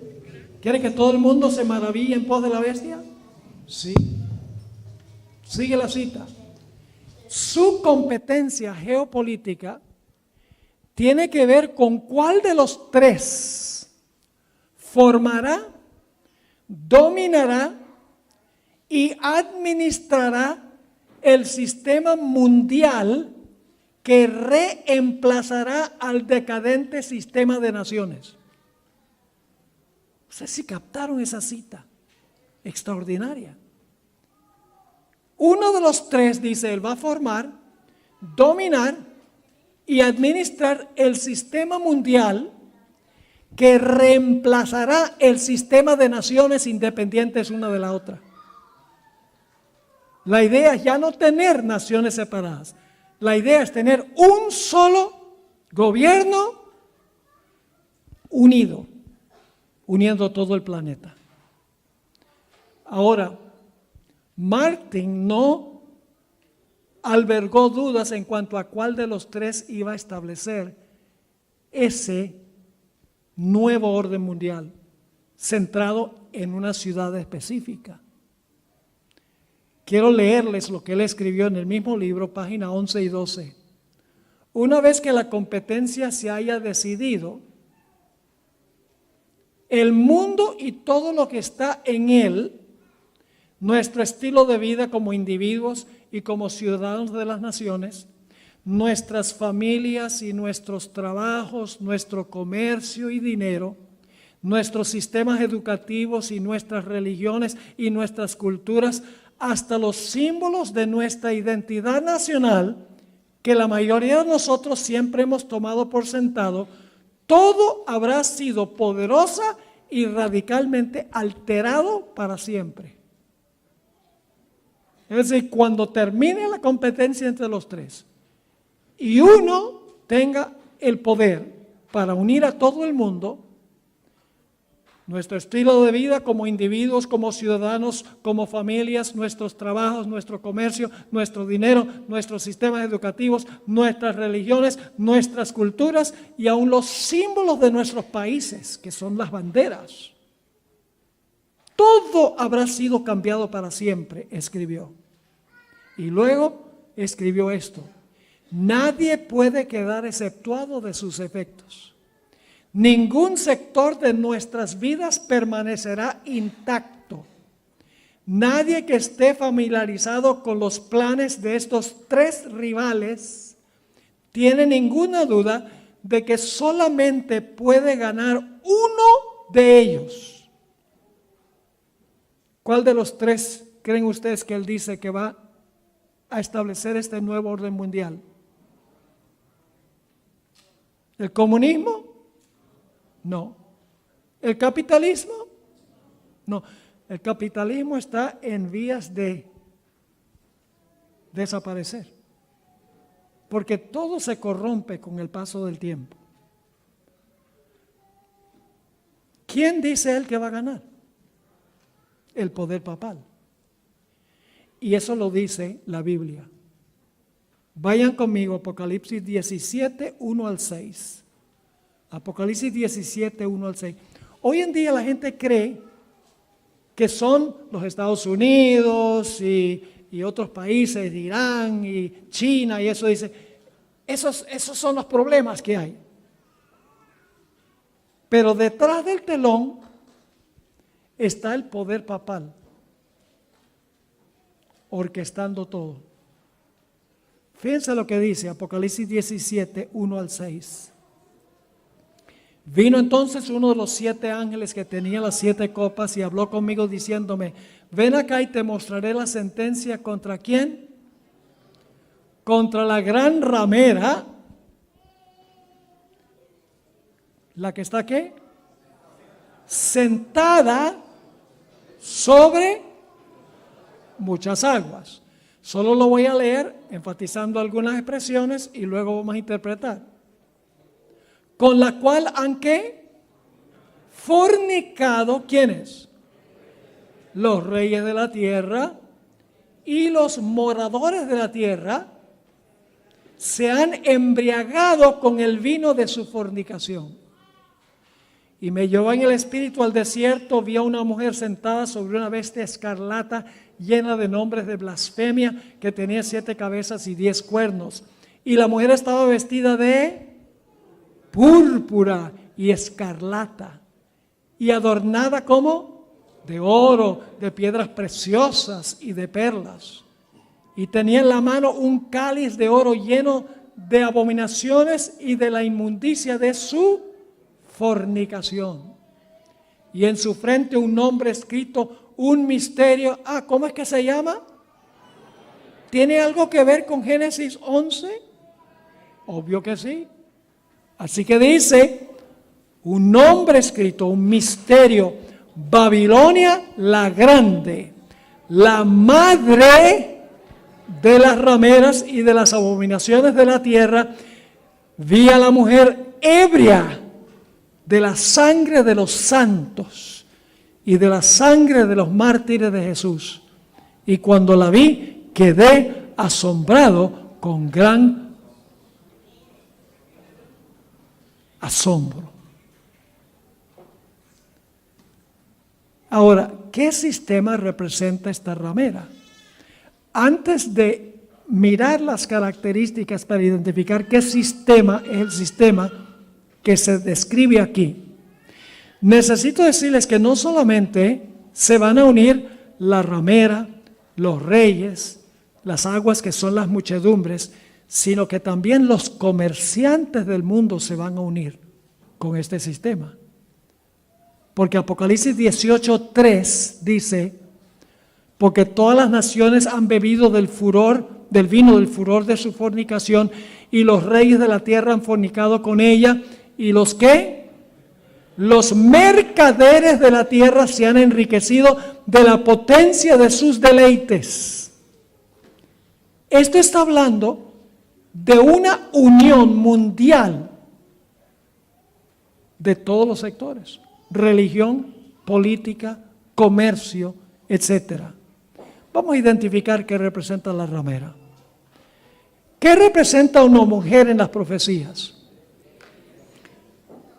[SPEAKER 2] ¿Quiere que todo el mundo se maraville en pos de la bestia? Sí. Sigue la cita. Su competencia geopolítica tiene que ver con cuál de los tres formará, dominará y administrará el sistema mundial que reemplazará al decadente sistema de naciones. No sé si captaron esa cita extraordinaria. Uno de los tres, dice él, va a formar, dominar y administrar el sistema mundial que reemplazará el sistema de naciones independientes una de la otra. La idea es ya no tener naciones separadas. La idea es tener un solo gobierno unido, uniendo todo el planeta. Ahora, Martin no albergó dudas en cuanto a cuál de los tres iba a establecer ese nuevo orden mundial centrado en una ciudad específica. Quiero leerles lo que él escribió en el mismo libro, página 11 y 12. Una vez que la competencia se haya decidido, el mundo y todo lo que está en él, nuestro estilo de vida como individuos y como ciudadanos de las naciones, nuestras familias y nuestros trabajos, nuestro comercio y dinero, nuestros sistemas educativos y nuestras religiones y nuestras culturas, hasta los símbolos de nuestra identidad nacional, que la mayoría de nosotros siempre hemos tomado por sentado, todo habrá sido poderosa y radicalmente alterado para siempre. Es decir, cuando termine la competencia entre los tres y uno tenga el poder para unir a todo el mundo, nuestro estilo de vida como individuos, como ciudadanos, como familias, nuestros trabajos, nuestro comercio, nuestro dinero, nuestros sistemas educativos, nuestras religiones, nuestras culturas y aún los símbolos de nuestros países, que son las banderas. Todo habrá sido cambiado para siempre, escribió. Y luego escribió esto: nadie puede quedar exceptuado de sus efectos. Ningún sector de nuestras vidas permanecerá intacto. Nadie que esté familiarizado con los planes de estos tres rivales tiene ninguna duda de que solamente puede ganar uno de ellos. ¿Cuál de los tres creen ustedes que él dice que va a establecer este nuevo orden mundial? ¿El comunismo? No. ¿El capitalismo? No. El capitalismo está en vías de desaparecer, porque todo se corrompe con el paso del tiempo. ¿Quién dice él que va a ganar? El poder papal. Y eso lo dice la Biblia. Vayan conmigo a Apocalipsis 17, 1 al 6. Apocalipsis 17, 1 al 6. Hoy en día la gente cree que son los Estados Unidos y otros países, Irán y China, y eso dice, esos son los problemas que hay. Pero detrás del telón está el poder papal, orquestando todo. Fíjense lo que dice Apocalipsis 17, 1 al 6. Vino entonces uno de los 7 ángeles que tenía las 7 copas y habló conmigo diciéndome: ven acá y te mostraré la sentencia. ¿Contra quién? Contra la gran ramera, la que está ¿qué? Sentada sobre muchas aguas. Solo lo voy a leer enfatizando algunas expresiones y luego vamos a interpretar. Con la cual han ¿qué? Fornicado, ¿quiénes? Los reyes de la tierra y los moradores de la tierra se han embriagado con el vino de su fornicación. Y me llevó en el espíritu al desierto, vi a una mujer sentada sobre una bestia escarlata llena de nombres de blasfemia, que tenía 7 cabezas y 10 cuernos. Y la mujer estaba vestida de púrpura y escarlata, y adornada como de oro, de piedras preciosas y de perlas. Y tenía en la mano un cáliz de oro lleno de abominaciones y de la inmundicia de su fornicación. Y en su frente un nombre escrito, un misterio. ¿Cómo es que se llama? ¿Tiene algo que ver con Génesis 11? Obvio que sí. Así que dice, un nombre escrito, un misterio: Babilonia la grande, la madre de las rameras y de las abominaciones de la tierra. Vi a la mujer ebria de la sangre de los santos y de la sangre de los mártires de Jesús. Y cuando la vi, quedé asombrado con gran asombro. Ahora, ¿qué sistema representa esta ramera? antes de mirar las características para identificar qué sistema es el sistema que se describe aquí, necesito decirles que no solamente se van a unir la ramera, los reyes, las aguas que son las muchedumbres, sino que también los comerciantes del mundo se van a unir con este sistema. Porque Apocalipsis 18:3 dice, porque todas las naciones han bebido del vino del furor de su fornicación, y los reyes de la tierra han fornicado con ella, y los ¿qué? Los mercaderes de la tierra se han enriquecido de la potencia de sus deleites. Esto está hablando de una unión mundial de todos los sectores: religión, política, comercio, etcétera. Vamos a identificar qué representa la ramera. ¿Qué representa una mujer en las profecías?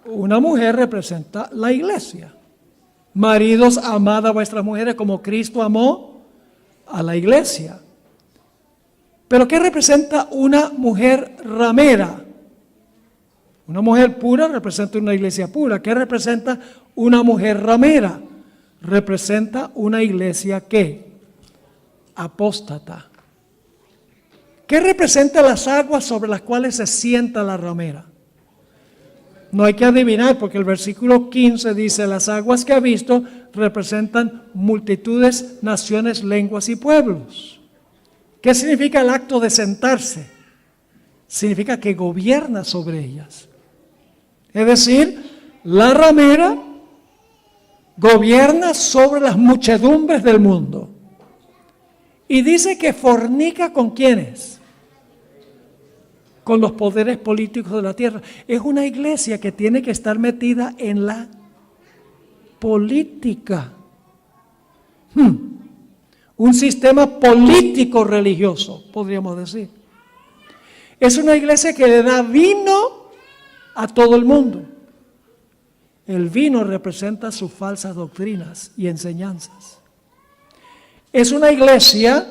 [SPEAKER 2] Una mujer representa la iglesia. Maridos, amad a vuestras mujeres como Cristo amó a la iglesia. Pero ¿qué representa una mujer ramera? Una mujer pura representa una iglesia pura. ¿Qué representa una mujer ramera? Representa una iglesia ¿qué? Apóstata. ¿Qué representa las aguas sobre las cuales se sienta la ramera? No hay que adivinar, porque el versículo 15 dice, las aguas que ha visto representan multitudes, naciones, lenguas y pueblos. ¿Qué significa el acto de sentarse? Significa que gobierna sobre ellas. Es decir, la ramera gobierna sobre las muchedumbres del mundo. Y dice que fornica ¿con quiénes? Con los poderes políticos de la tierra. Es una iglesia que tiene que estar metida en la política. Un sistema político religioso, podríamos decir. Es una iglesia que le da vino a todo el mundo. El vino representa sus falsas doctrinas y enseñanzas. Es una iglesia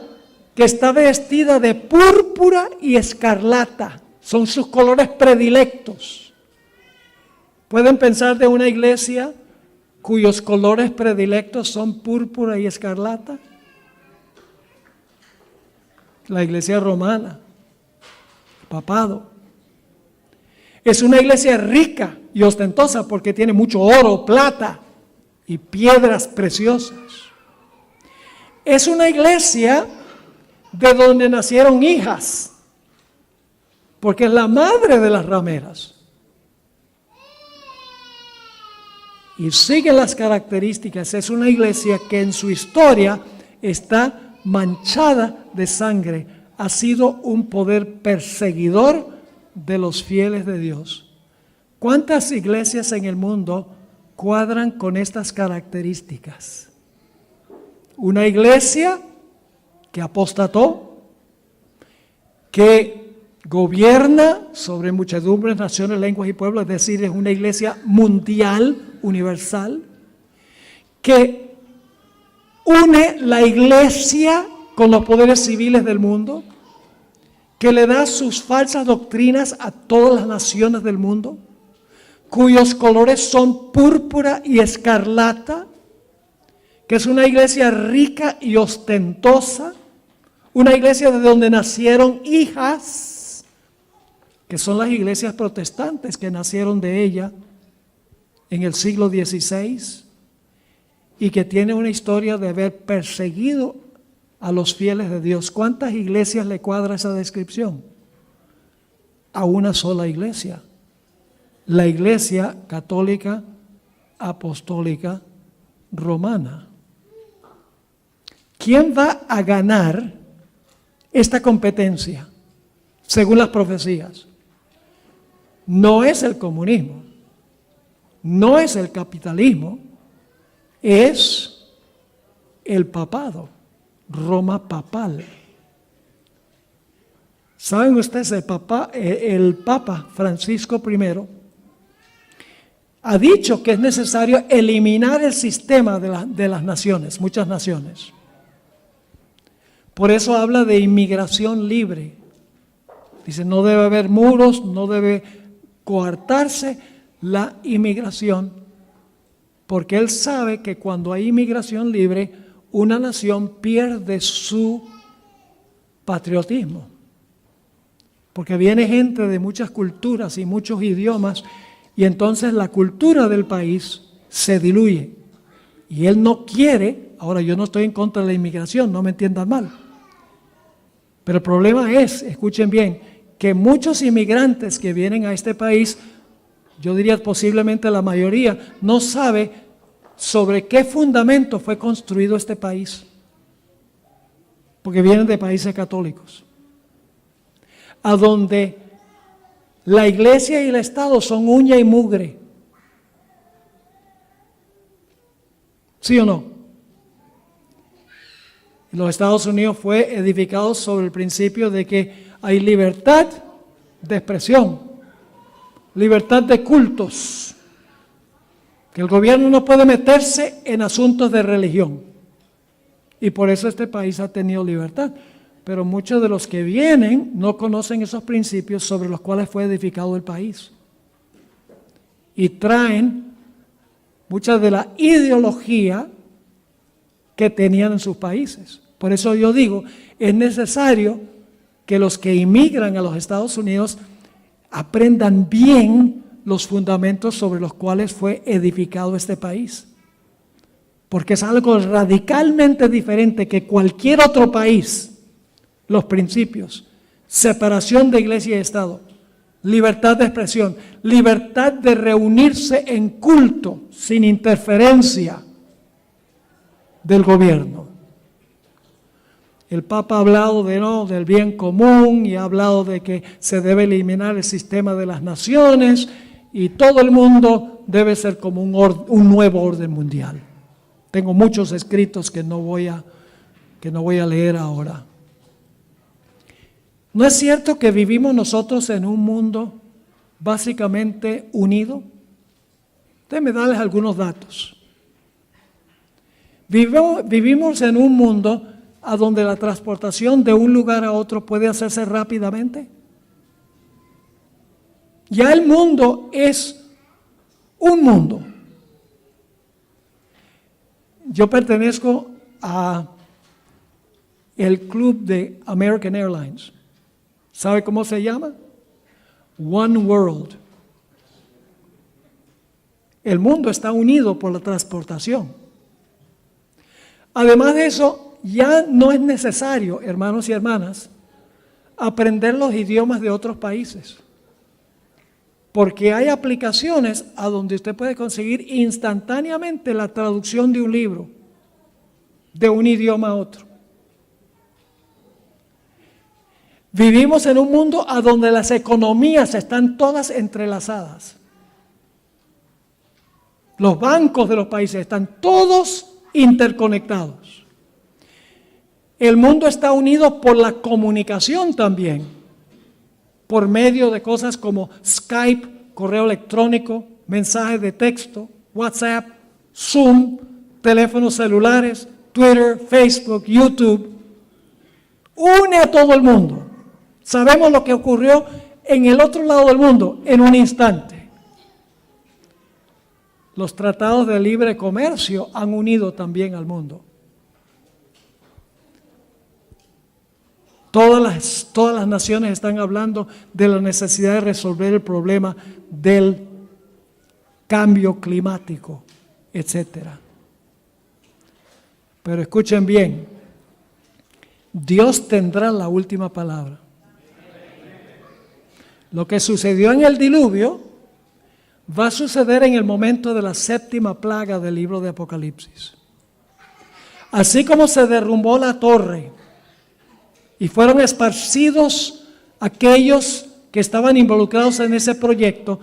[SPEAKER 2] que está vestida de púrpura y escarlata. Son sus colores predilectos. ¿Pueden pensar de una iglesia cuyos colores predilectos son púrpura y escarlata? La iglesia romana, papado. Es una iglesia rica y ostentosa porque tiene mucho oro, plata y piedras preciosas. Es una iglesia de donde nacieron hijas, porque es la madre de las rameras. Y sigue las características. Es una iglesia que en su historia está manchada de sangre. Ha sido un poder perseguidor de los fieles de Dios. ¿Cuántas iglesias en el mundo cuadran con estas características? Una iglesia que apostató, que gobierna sobre muchedumbres, naciones, lenguas y pueblos, es decir, es una iglesia mundial, universal, que une la iglesia con los poderes civiles del mundo, que le da sus falsas doctrinas a todas las naciones del mundo, cuyos colores son púrpura y escarlata, que es una iglesia rica y ostentosa, una iglesia de donde nacieron hijas, que son las iglesias protestantes que nacieron de ella en el siglo XVI y que tiene una historia de haber perseguido a los fieles de Dios. ¿Cuántas iglesias le cuadra esa descripción? A una sola iglesia, la Iglesia Católica Apostólica Romana. ¿Quién va a ganar esta competencia según las profecías? No es el comunismo, no es el capitalismo, es el papado, Roma papal. ¿Saben ustedes? El Papa Francisco I ha dicho que es necesario eliminar el sistema de las naciones, muchas naciones, Por eso habla de inmigración libre. Dice, no debe haber muros, no debe coartarse la inmigración, porque él sabe que cuando hay inmigración libre, una nación pierde su patriotismo. Porque viene gente de muchas culturas y muchos idiomas, y entonces la cultura del país se diluye. Y él no quiere, ahora yo no estoy en contra de la inmigración, no me entiendan mal. Pero el problema es, escuchen bien, que muchos inmigrantes que vienen a este país, yo diría posiblemente la mayoría, no sabe sobre qué fundamento fue construido este país. Porque vienen de países católicos, a donde la iglesia y el Estado son uña y mugre. ¿Sí o no? Los Estados Unidos fue edificado sobre el principio de que hay libertad de expresión, libertad de cultos, que el gobierno no puede meterse en asuntos de religión. Y por eso este país ha tenido libertad. Pero muchos de los que vienen no conocen esos principios sobre los cuales fue edificado el país. Y traen mucha de la ideología que tenían en sus países. Por eso yo digo, es necesario que los que inmigran a los Estados Unidos aprendan bien los fundamentos sobre los cuales fue edificado este país. Porque es algo radicalmente diferente que cualquier otro país. Los principios, separación de iglesia y Estado, libertad de expresión, libertad de reunirse en culto sin interferencia del gobierno. El Papa ha hablado del bien común y ha hablado de que se debe eliminar el sistema de las naciones y todo el mundo debe ser como un nuevo orden mundial. Tengo muchos escritos que no voy a leer ahora. ¿No es cierto que vivimos nosotros en un mundo básicamente unido? Déjenme darles algunos datos. Vivimos en un mundo a donde la transportación de un lugar a otro puede hacerse rápidamente. Ya el mundo es un mundo. Yo pertenezco a el club de American Airlines. ¿Sabe cómo se llama? One World. El mundo está unido por la transportación. Además de eso, ya no es necesario, hermanos y hermanas, aprender los idiomas de otros países. Porque hay aplicaciones a donde usted puede conseguir instantáneamente la traducción de un libro, de un idioma a otro. Vivimos en un mundo a donde las economías están todas entrelazadas. Los bancos de los países están todos interconectados. El mundo está unido por la comunicación también, por medio de cosas como Skype, correo electrónico, mensajes de texto, WhatsApp, Zoom, teléfonos celulares, Twitter, Facebook, YouTube. Une a todo el mundo. Sabemos lo que ocurrió en el otro lado del mundo en un instante. Los tratados de libre comercio han unido también al mundo. Todas las naciones están hablando de la necesidad de resolver el problema del cambio climático, etc. Pero escuchen bien, Dios tendrá la última palabra. Lo que sucedió en el diluvio va a suceder en el momento de la séptima plaga del libro de Apocalipsis. Así como se derrumbó la torre y fueron esparcidos aquellos que estaban involucrados en ese proyecto,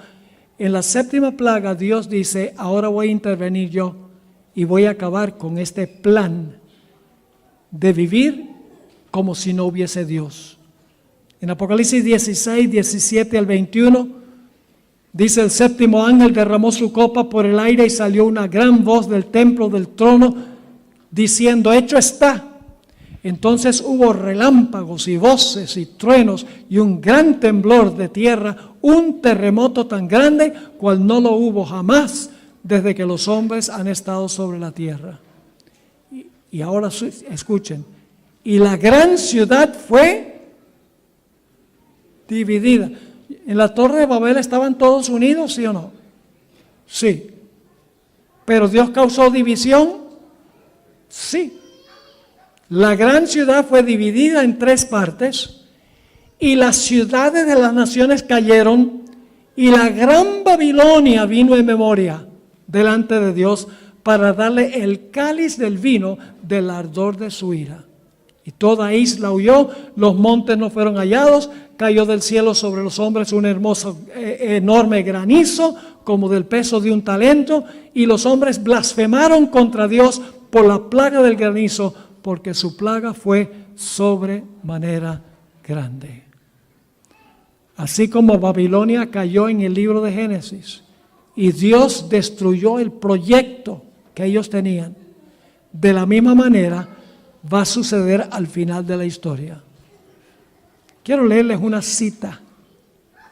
[SPEAKER 2] en la séptima plaga Dios dice, ahora voy a intervenir yo y voy a acabar con este plan de vivir como si no hubiese Dios. En Apocalipsis 16, 17 al 21, dice: el séptimo ángel derramó su copa por el aire y salió una gran voz del templo del trono diciendo: hecho está. Entonces hubo relámpagos y voces y truenos y un gran temblor de tierra, un terremoto tan grande cual no lo hubo jamás desde que los hombres han estado sobre la tierra. Y ahora escuchen, y la gran ciudad fue dividida. ¿En la Torre de Babel estaban todos unidos, sí o no? Sí. ¿Pero Dios causó división? Sí. La gran ciudad fue dividida en 3 partes y las ciudades de las naciones cayeron y la gran Babilonia vino en memoria delante de Dios para darle el cáliz del vino del ardor de su ira. Y toda isla huyó, los montes no fueron hallados, cayó del cielo sobre los hombres un hermoso, enorme granizo, como del peso de un talento, y los hombres blasfemaron contra Dios por la plaga del granizo, porque su plaga fue sobremanera grande. Así como Babilonia cayó en el libro de Génesis, y Dios destruyó el proyecto que ellos tenían, de la misma manera va a suceder al final de la historia. Quiero leerles una cita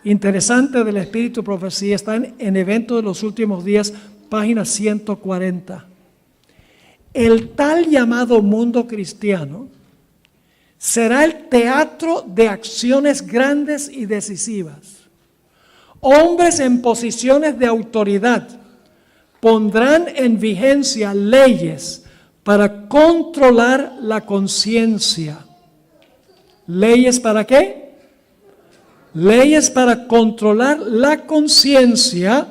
[SPEAKER 2] interesante del Espíritu Profecía. Está en Eventos de los Últimos Días, página 140. El tal llamado mundo cristiano será el teatro de acciones grandes y decisivas. Hombres en posiciones de autoridad pondrán en vigencia leyes para controlar la conciencia. ¿Leyes para qué? Leyes para controlar la conciencia.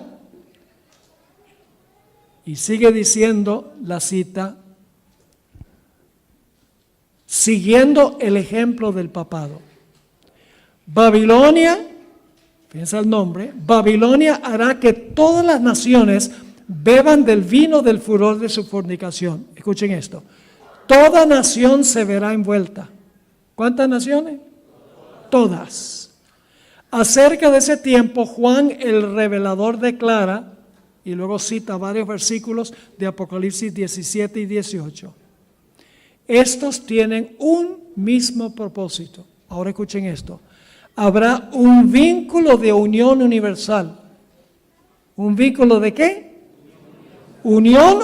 [SPEAKER 2] Y sigue diciendo la cita, siguiendo el ejemplo del papado. Babilonia, piensa el nombre, Babilonia hará que todas las naciones beban del vino del furor de su fornicación. Escuchen esto. Toda nación se verá envuelta. ¿Cuántas naciones? Todas. Acerca de ese tiempo, Juan el revelador declara, y luego cita varios versículos de Apocalipsis 17 y 18. Estos tienen un mismo propósito. Ahora escuchen esto. Habrá un vínculo de unión universal. ¿Un vínculo de qué? Unión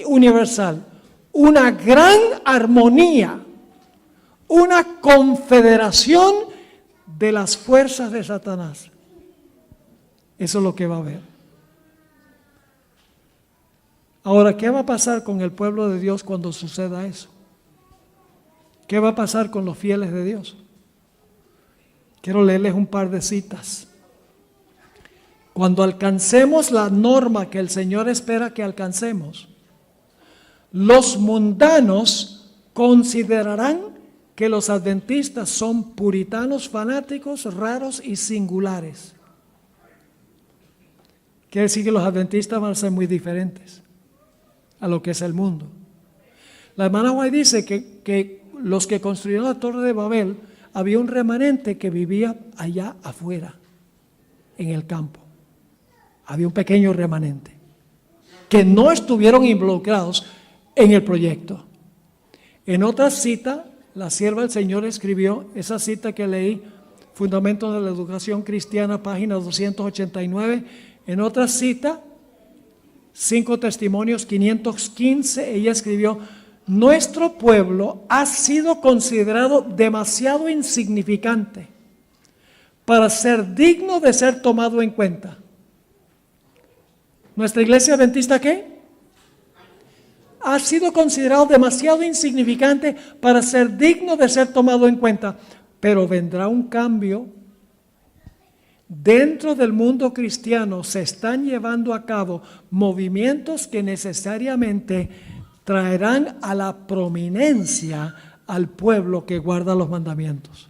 [SPEAKER 2] universal. Una gran armonía. Una confederación de las fuerzas de Satanás. Eso es lo que va a haber. Ahora, ¿qué va a pasar con el pueblo de Dios cuando suceda eso? ¿Qué va a pasar con los fieles de Dios? Quiero leerles un par de citas. Cuando alcancemos la norma que el Señor espera que alcancemos, los mundanos considerarán que los adventistas son puritanos, fanáticos, raros y singulares. Quiere decir que los adventistas van a ser muy diferentes a lo que es el mundo. La hermana White dice que los que construyeron la Torre de Babel, había un remanente que vivía allá afuera, en el campo. Había un pequeño remanente que no estuvieron involucrados en el proyecto. En otra cita, la sierva del Señor escribió, esa cita que leí, Fundamentos de la Educación Cristiana, página 289. En otra cita, 5 Testimonios 515, ella escribió, nuestro pueblo ha sido considerado demasiado insignificante para ser digno de ser tomado en cuenta. ¿Nuestra iglesia adventista qué? Ha sido considerado demasiado insignificante para ser digno de ser tomado en cuenta. Pero vendrá un cambio. Dentro del mundo cristiano se están llevando a cabo movimientos que necesariamente traerán a la prominencia al pueblo que guarda los mandamientos.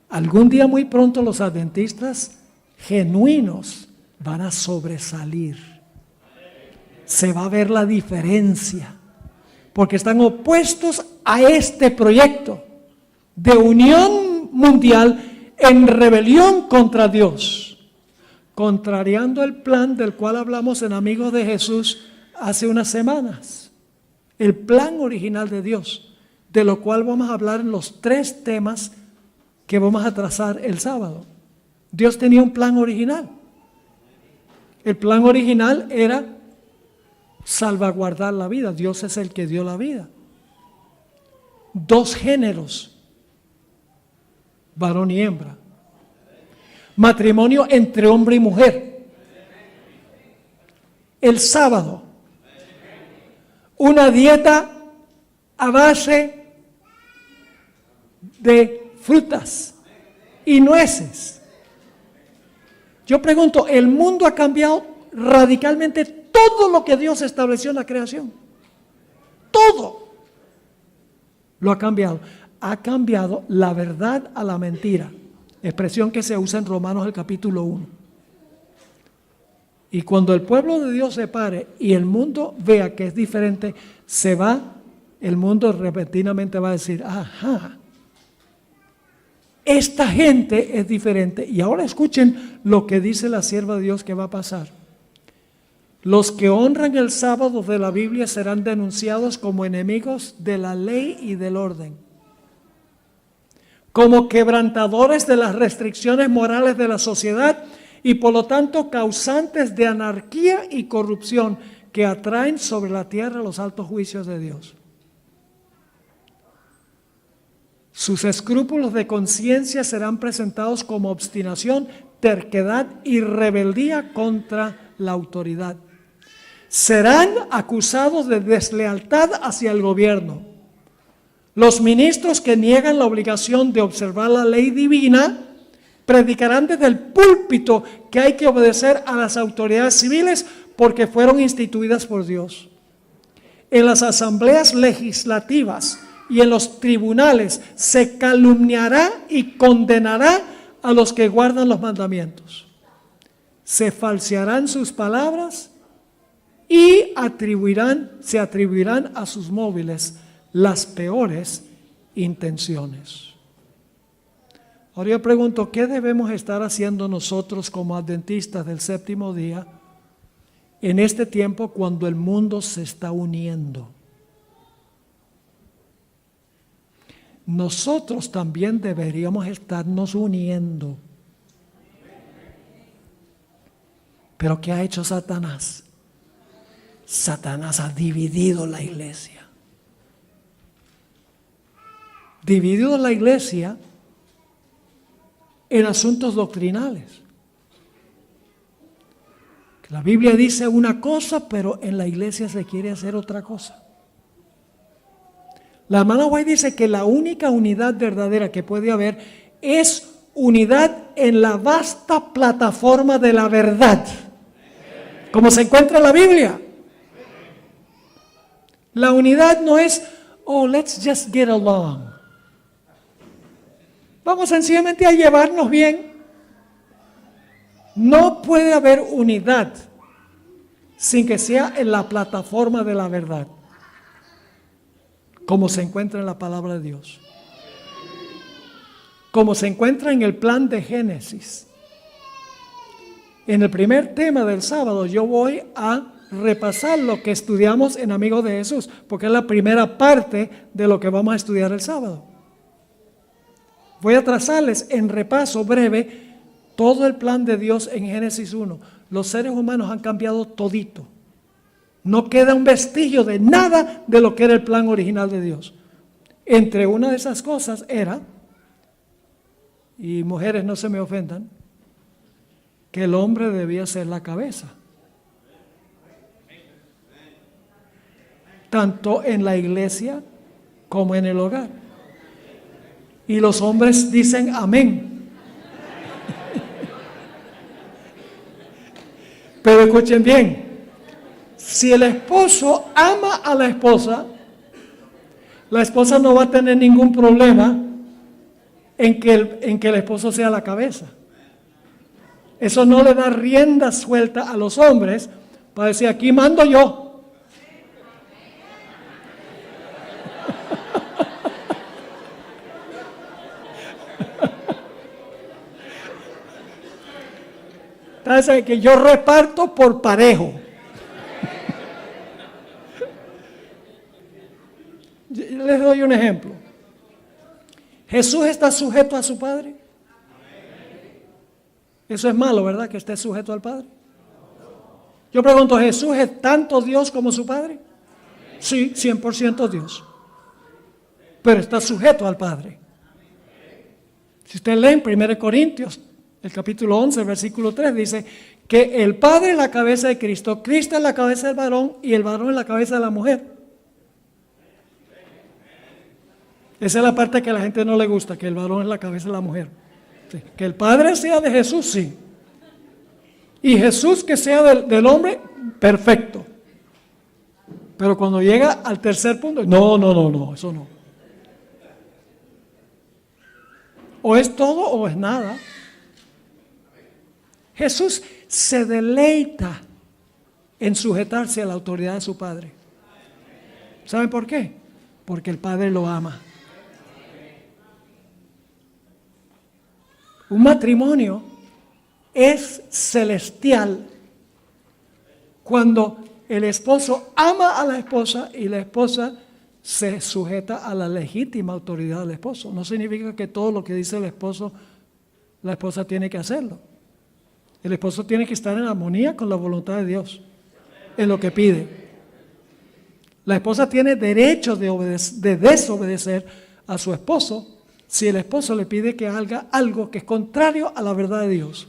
[SPEAKER 2] Algún día muy pronto los adventistas genuinos van a sobresalir. Se va a ver la diferencia, porque están opuestos a este proyecto de unión mundial en rebelión contra Dios, contrariando el plan del cual hablamos en Amigos de Jesús hace unas semanas. El plan original de Dios, de lo cual vamos a hablar en los 3 temas que vamos a trazar el sábado. Dios tenía un plan original. El plan original era salvaguardar la vida. Dios es el que dio la vida. 2 géneros, varón y hembra. Matrimonio entre hombre y mujer. El sábado, una dieta a base de frutas y nueces. Yo pregunto, el mundo ha cambiado radicalmente todo lo que Dios estableció en la creación. Todo lo ha cambiado. Ha cambiado la verdad a la mentira. Expresión que se usa en Romanos el capítulo 1. Y cuando el pueblo de Dios se pare y el mundo vea que es diferente, el mundo repentinamente va a decir, ajá, esta gente es diferente. Y ahora escuchen lo que dice la sierva de Dios que va a pasar. Los que honran el sábado de la Biblia serán denunciados como enemigos de la ley y del orden, como quebrantadores de las restricciones morales de la sociedad y por lo tanto causantes de anarquía y corrupción que atraen sobre la tierra los altos juicios de Dios. Sus escrúpulos de conciencia serán presentados como obstinación, terquedad y rebeldía contra la autoridad. Serán acusados de deslealtad hacia el gobierno. Los ministros que niegan la obligación de observar la ley divina predicarán desde el púlpito que hay que obedecer a las autoridades civiles porque fueron instituidas por Dios. En las asambleas legislativas y en los tribunales se calumniará y condenará a los que guardan los mandamientos. Se falsearán sus palabras y se atribuirán a sus móviles las peores intenciones. Ahora yo pregunto, ¿qué debemos estar haciendo nosotros como adventistas del séptimo día en este tiempo cuando el mundo se está uniendo? Nosotros también deberíamos estarnos uniendo. ¿Pero qué ha hecho Satanás? Satanás ha dividido la iglesia. Dividido la iglesia en asuntos doctrinales. La Biblia dice una cosa, pero en la iglesia se quiere hacer otra cosa. La hermana White dice que la única unidad verdadera que puede haber es unidad en la vasta plataforma de la verdad, como se encuentra en la Biblia. La unidad no es, let's just get along. Vamos sencillamente a llevarnos bien. No puede haber unidad sin que sea en la plataforma de la verdad, como se encuentra en la palabra de Dios, como se encuentra en el plan de Génesis. En el primer tema del sábado yo voy a repasar lo que estudiamos en Amigos de Jesús, porque es la primera parte de lo que vamos a estudiar el sábado. Voy a trazarles en repaso breve todo el plan de Dios en Génesis 1. Los seres humanos han cambiado todito. No queda un vestigio de nada de lo que era el plan original de Dios. Entre una de esas cosas era, y mujeres no se me ofendan, que el hombre debía ser la cabeza. Tanto en la iglesia como en el hogar. Y los hombres dicen amén. Pero escuchen bien, si el esposo ama a la esposa no va a tener ningún problema en que el esposo sea la cabeza. Eso no le da rienda suelta a los hombres para decir, aquí mando yo. Entonces, que yo reparto por parejo. Les doy un ejemplo. ¿Jesús está sujeto a su Padre? Eso es malo, ¿verdad? Que esté sujeto al Padre. Yo pregunto, ¿Jesús es tanto Dios como su Padre? Sí, 100% Dios. Pero está sujeto al Padre. Si usted lee en 1 Corintios, el capítulo 11, versículo 3, dice que el Padre es la cabeza de Cristo, Cristo es la cabeza del varón y el varón es la cabeza de la mujer. Esa es la parte que a la gente no le gusta, que el varón es la cabeza de la mujer. Sí. Que el Padre sea de Jesús, sí. Y Jesús que sea del hombre, perfecto. Pero cuando llega al tercer punto, no, eso no. O es todo o es nada. Jesús se deleita en sujetarse a la autoridad de su Padre. ¿Saben por qué? Porque el Padre lo ama. Un matrimonio es celestial cuando el esposo ama a la esposa y la esposa se sujeta a la legítima autoridad del esposo. No significa que todo lo que dice el esposo, la esposa tiene que hacerlo. El esposo tiene que estar en armonía con la voluntad de Dios, en lo que pide. La esposa tiene derecho de desobedecer a su esposo si el esposo le pide que haga algo que es contrario a la verdad de Dios.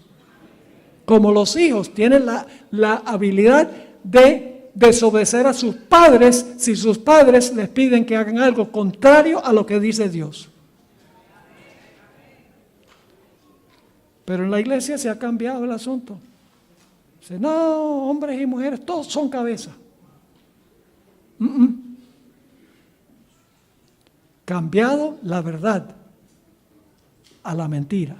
[SPEAKER 2] Como los hijos tienen la habilidad de desobedecer a sus padres si sus padres les piden que hagan algo contrario a lo que dice Dios. Pero en la iglesia se ha cambiado el asunto. Dice, no, hombres y mujeres, todos son cabeza. Cambiado la verdad a la mentira.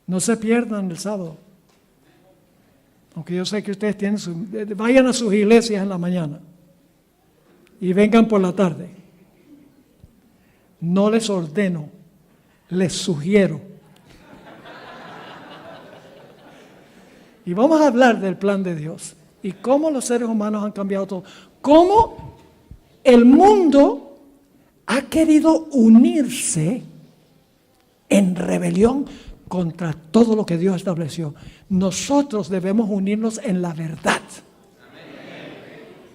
[SPEAKER 2] No se pierdan el sábado. Aunque yo sé que ustedes vayan a sus iglesias en la mañana y vengan por la tarde. No les ordeno, les sugiero. Y vamos a hablar del plan de Dios y cómo los seres humanos han cambiado todo. Cómo el mundo ha querido unirse en rebelión contra todo lo que Dios estableció. Nosotros debemos unirnos en la verdad.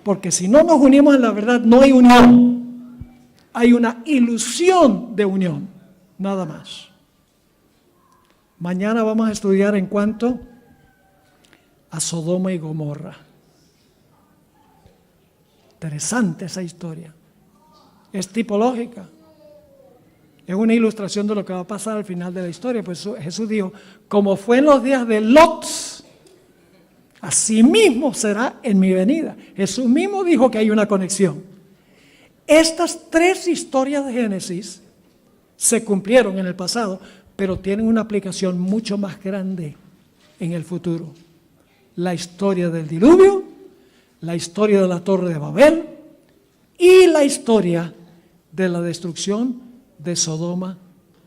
[SPEAKER 2] Porque si no nos unimos en la verdad, no hay unión. Hay una ilusión de unión, nada más. Mañana vamos a estudiar en cuanto a Sodoma y Gomorra. Interesante esa historia. Es tipológica. Es una ilustración de lo que va a pasar al final de la historia. Pues Jesús dijo, como fue en los días de Lot, así mismo será en mi venida. Jesús mismo dijo que hay una conexión. Estas tres historias de Génesis se cumplieron en el pasado, pero tienen una aplicación mucho más grande en el futuro. La historia del diluvio, la historia de la Torre de Babel y la historia de la destrucción de Sodoma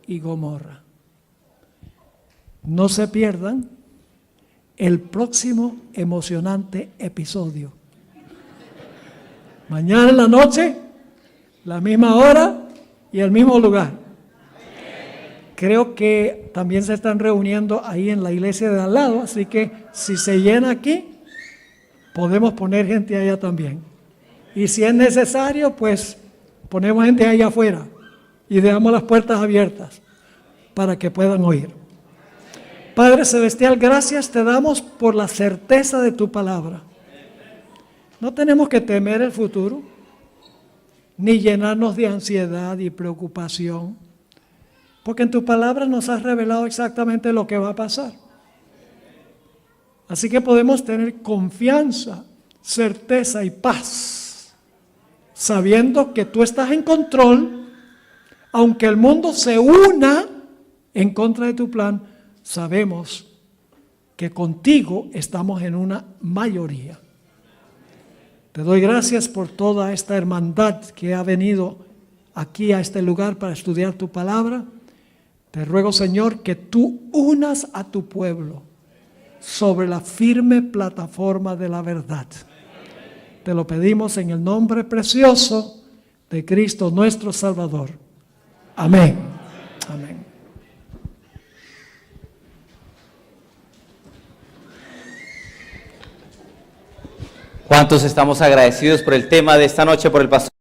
[SPEAKER 2] y Gomorra. No se pierdan el próximo emocionante episodio. Mañana en la noche, la misma hora y el mismo lugar. Creo que también se están reuniendo ahí en la iglesia de al lado, así que si se llena aquí, podemos poner gente allá también. Y si es necesario, pues ponemos gente allá afuera y dejamos las puertas abiertas para que puedan oír. Padre Celestial, gracias te damos por la certeza de tu palabra. No tenemos que temer el futuro, ni llenarnos de ansiedad y preocupación, porque en tu palabra nos has revelado exactamente lo que va a pasar. Así que podemos tener confianza, certeza y paz, sabiendo que tú estás en control, aunque el mundo se una en contra de tu plan, sabemos que contigo estamos en una mayoría. Te doy gracias por toda esta hermandad que ha venido aquí a este lugar para estudiar tu palabra. Te ruego, Señor, que tú unas a tu pueblo sobre la firme plataforma de la verdad. Te lo pedimos en el nombre precioso de Cristo nuestro Salvador. Amén. Amén.
[SPEAKER 1] ¿Cuántos estamos agradecidos por el tema de esta noche, por el pastor?